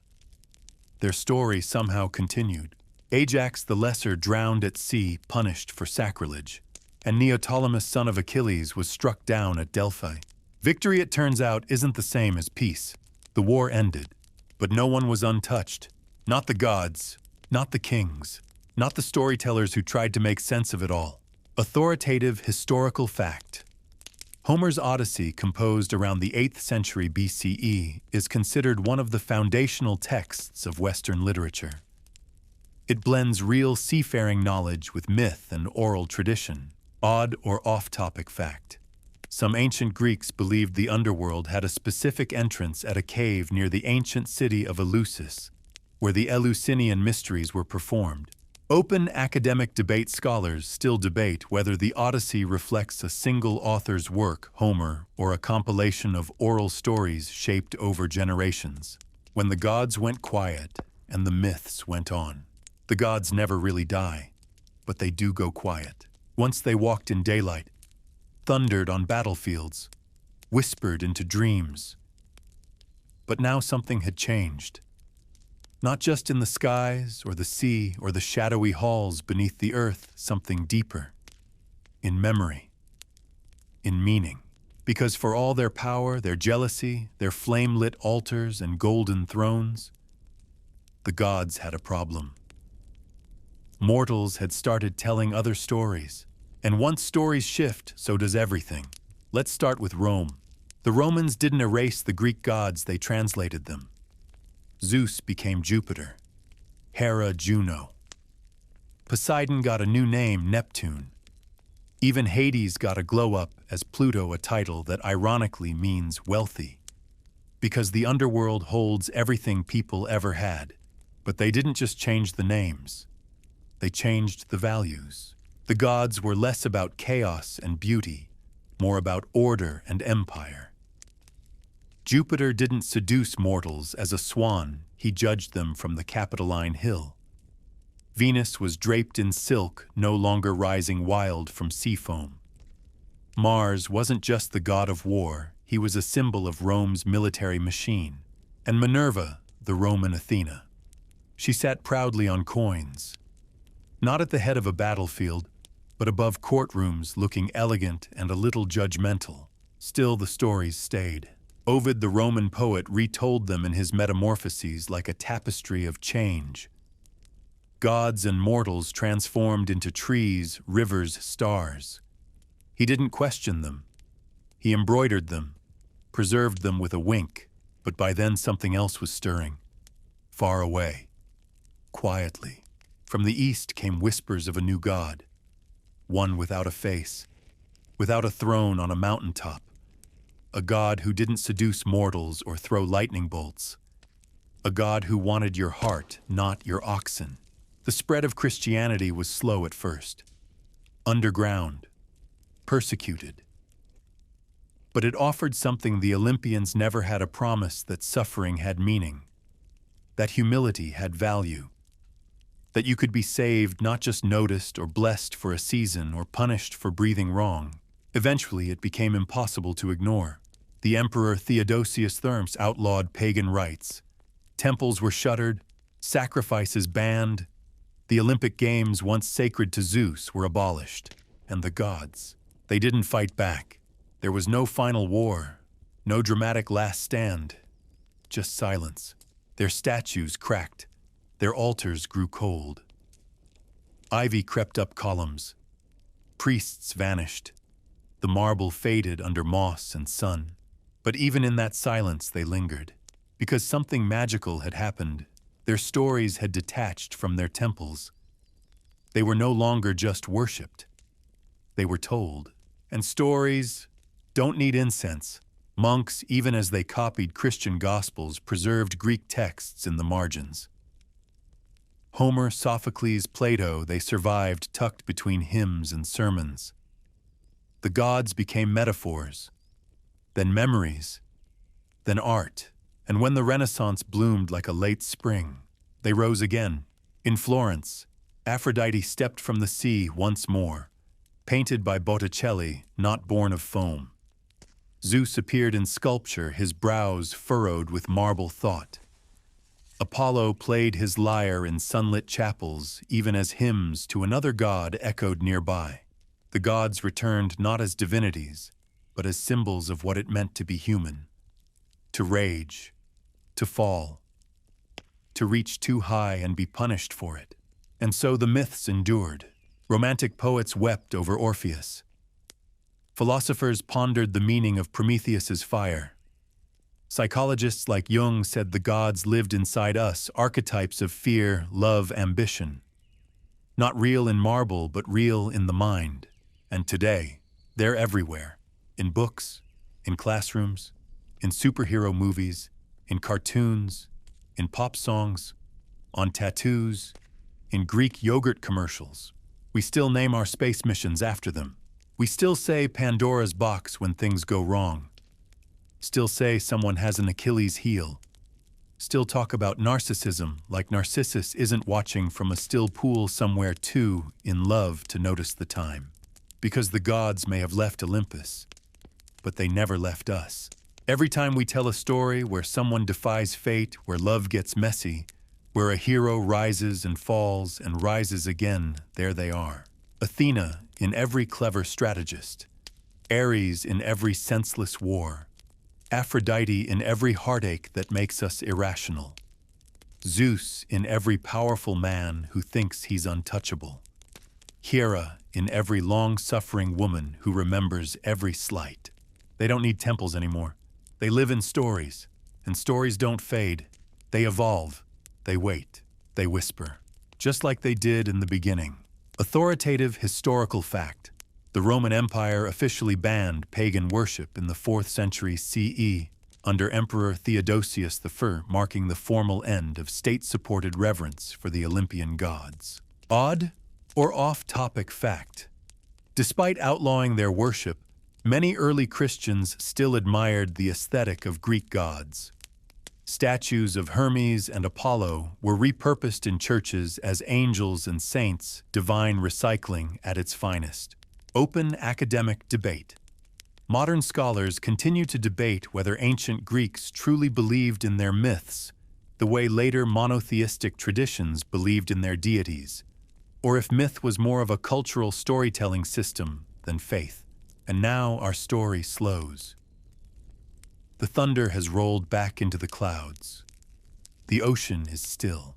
Their story somehow continued. Ajax the Lesser drowned at sea, punished for sacrilege. And Neoptolemus, son of Achilles, was struck down at Delphi. Victory, it turns out, isn't the same as peace. The war ended, but no one was untouched. Not the gods, not the kings, not the storytellers who tried to make sense of it all. Authoritative historical fact. Homer's Odyssey, composed around the 8th century BCE, is considered one of the foundational texts of Western literature. It blends real seafaring knowledge with myth and oral tradition. Odd or off-topic fact. Some ancient Greeks believed the underworld had a specific entrance at a cave near the ancient city of Eleusis, where the Eleusinian mysteries were performed. Open academic debate. Scholars still debate whether the Odyssey reflects a single author's work, Homer, or a compilation of oral stories shaped over generations. When the gods went quiet and the myths went on. The gods never really die, but they do go quiet. Once they walked in daylight, thundered on battlefields, whispered into dreams. But now something had changed. Not just in the skies or the sea or the shadowy halls beneath the earth, something deeper. In memory. In meaning. Because for all their power, their jealousy, their flame-lit altars and golden thrones, the gods had a problem. Mortals had started telling other stories. And once stories shift, so does everything. Let's start with Rome. The Romans didn't erase the Greek gods, they translated them. Zeus became Jupiter. Hera, Juno. Poseidon got a new name, Neptune. Even Hades got a glow-up as Pluto, a title that ironically means wealthy. Because the underworld holds everything people ever had. But they didn't just change the names. They changed the values. The gods were less about chaos and beauty, more about order and empire. Jupiter didn't seduce mortals as a swan, he judged them from the Capitoline Hill. Venus was draped in silk, no longer rising wild from sea foam. Mars wasn't just the god of war, he was a symbol of Rome's military machine. And Minerva, the Roman Athena. She sat proudly on coins, not at the head of a battlefield, but above courtrooms looking elegant and a little judgmental. Still the stories stayed. Ovid, the Roman poet, retold them in his Metamorphoses like a tapestry of change. Gods and mortals transformed into trees, rivers, stars. He didn't question them. He embroidered them, preserved them with a wink, but by then something else was stirring. Far away, quietly, from the east came whispers of a new god. One without a face, without a throne on a mountaintop. A god who didn't seduce mortals or throw lightning bolts. A god who wanted your heart, not your oxen. The spread of Christianity was slow at first. Underground. Persecuted. But it offered something the Olympians never had: a promise that suffering had meaning. That humility had value. That you could be saved, not just noticed or blessed for a season or punished for breathing wrong. Eventually, it became impossible to ignore. The Emperor Theodosius Therms outlawed pagan rites. Temples were shuttered, sacrifices banned. The Olympic Games, once sacred to Zeus, were abolished. And the gods, they didn't fight back. There was no final war, no dramatic last stand, just silence. Their statues cracked, their altars grew cold. Ivy crept up columns. Priests vanished. The marble faded under moss and sun. But even in that silence they lingered, because something magical had happened. Their stories had detached from their temples. They were no longer just worshipped. They were told. And stories don't need incense. Monks, even as they copied Christian gospels, preserved Greek texts in the margins. Homer, Sophocles, Plato, they survived tucked between hymns and sermons. The gods became metaphors, then memories, then art. And when the Renaissance bloomed like a late spring, they rose again. In Florence, Aphrodite stepped from the sea once more, painted by Botticelli, not born of foam. Zeus appeared in sculpture, his brows furrowed with marble thought. Apollo played his lyre in sunlit chapels, even as hymns to another god echoed nearby. The gods returned not as divinities, but as symbols of what it meant to be human. To rage, to fall, to reach too high and be punished for it. And so the myths endured. Romantic poets wept over Orpheus. Philosophers pondered the meaning of Prometheus's fire. Psychologists like Jung said the gods lived inside us, archetypes of fear, love, ambition. Not real in marble, but real in the mind. And today, they're everywhere. In books, in classrooms, in superhero movies, in cartoons, in pop songs, on tattoos, in Greek yogurt commercials. We still name our space missions after them. We still say Pandora's box when things go wrong. Still say someone has an Achilles heel. Still talk about narcissism like Narcissus isn't watching from a still pool somewhere too in love to notice the time. Because the gods may have left Olympus, but they never left us. Every time we tell a story where someone defies fate, where love gets messy, where a hero rises and falls and rises again, there they are. Athena in every clever strategist, Ares in every senseless war, Aphrodite in every heartache that makes us irrational, Zeus in every powerful man who thinks he's untouchable, Hera in every long-suffering woman who remembers every slight. They don't need temples anymore. They live in stories, and stories don't fade. They evolve. They wait. they whisper, just like they did in the beginning. Authoritative historical fact. The Roman Empire officially banned pagan worship in the 4th century CE under Emperor Theodosius I, marking the formal end of state-supported reverence for the Olympian gods. Odd or off-topic fact. Despite outlawing their worship, many early Christians still admired the aesthetic of Greek gods. Statues of Hermes and Apollo were repurposed in churches as angels and saints, divine recycling at its finest. Open academic debate. Modern scholars continue to debate whether ancient Greeks truly believed in their myths, the way later monotheistic traditions believed in their deities, or if myth was more of a cultural storytelling system than faith. And now our story slows. The thunder has rolled back into the clouds. The ocean is still.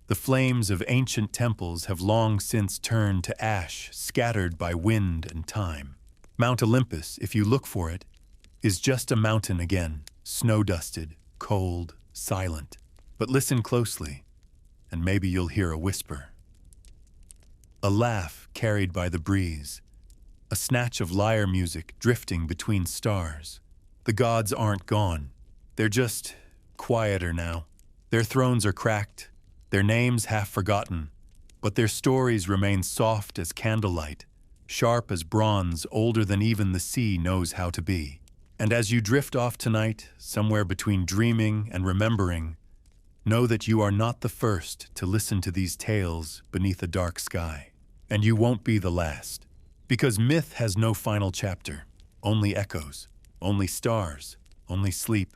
The flames of ancient temples have long since turned to ash, scattered by wind and time. Mount Olympus, if you look for it, is just a mountain again, snow-dusted, cold, silent. But listen closely, and maybe you'll hear a whisper. A laugh carried by the breeze, a snatch of lyre music drifting between stars. The gods aren't gone. They're just quieter now. Their thrones are cracked, their names half forgotten, but their stories remain soft as candlelight, sharp as bronze, older than even the sea knows how to be. And as you drift off tonight, somewhere between dreaming and remembering, know that you are not the first to listen to these tales beneath a dark sky. And you won't be the last. Because myth has no final chapter, only echoes, only stars, only sleep.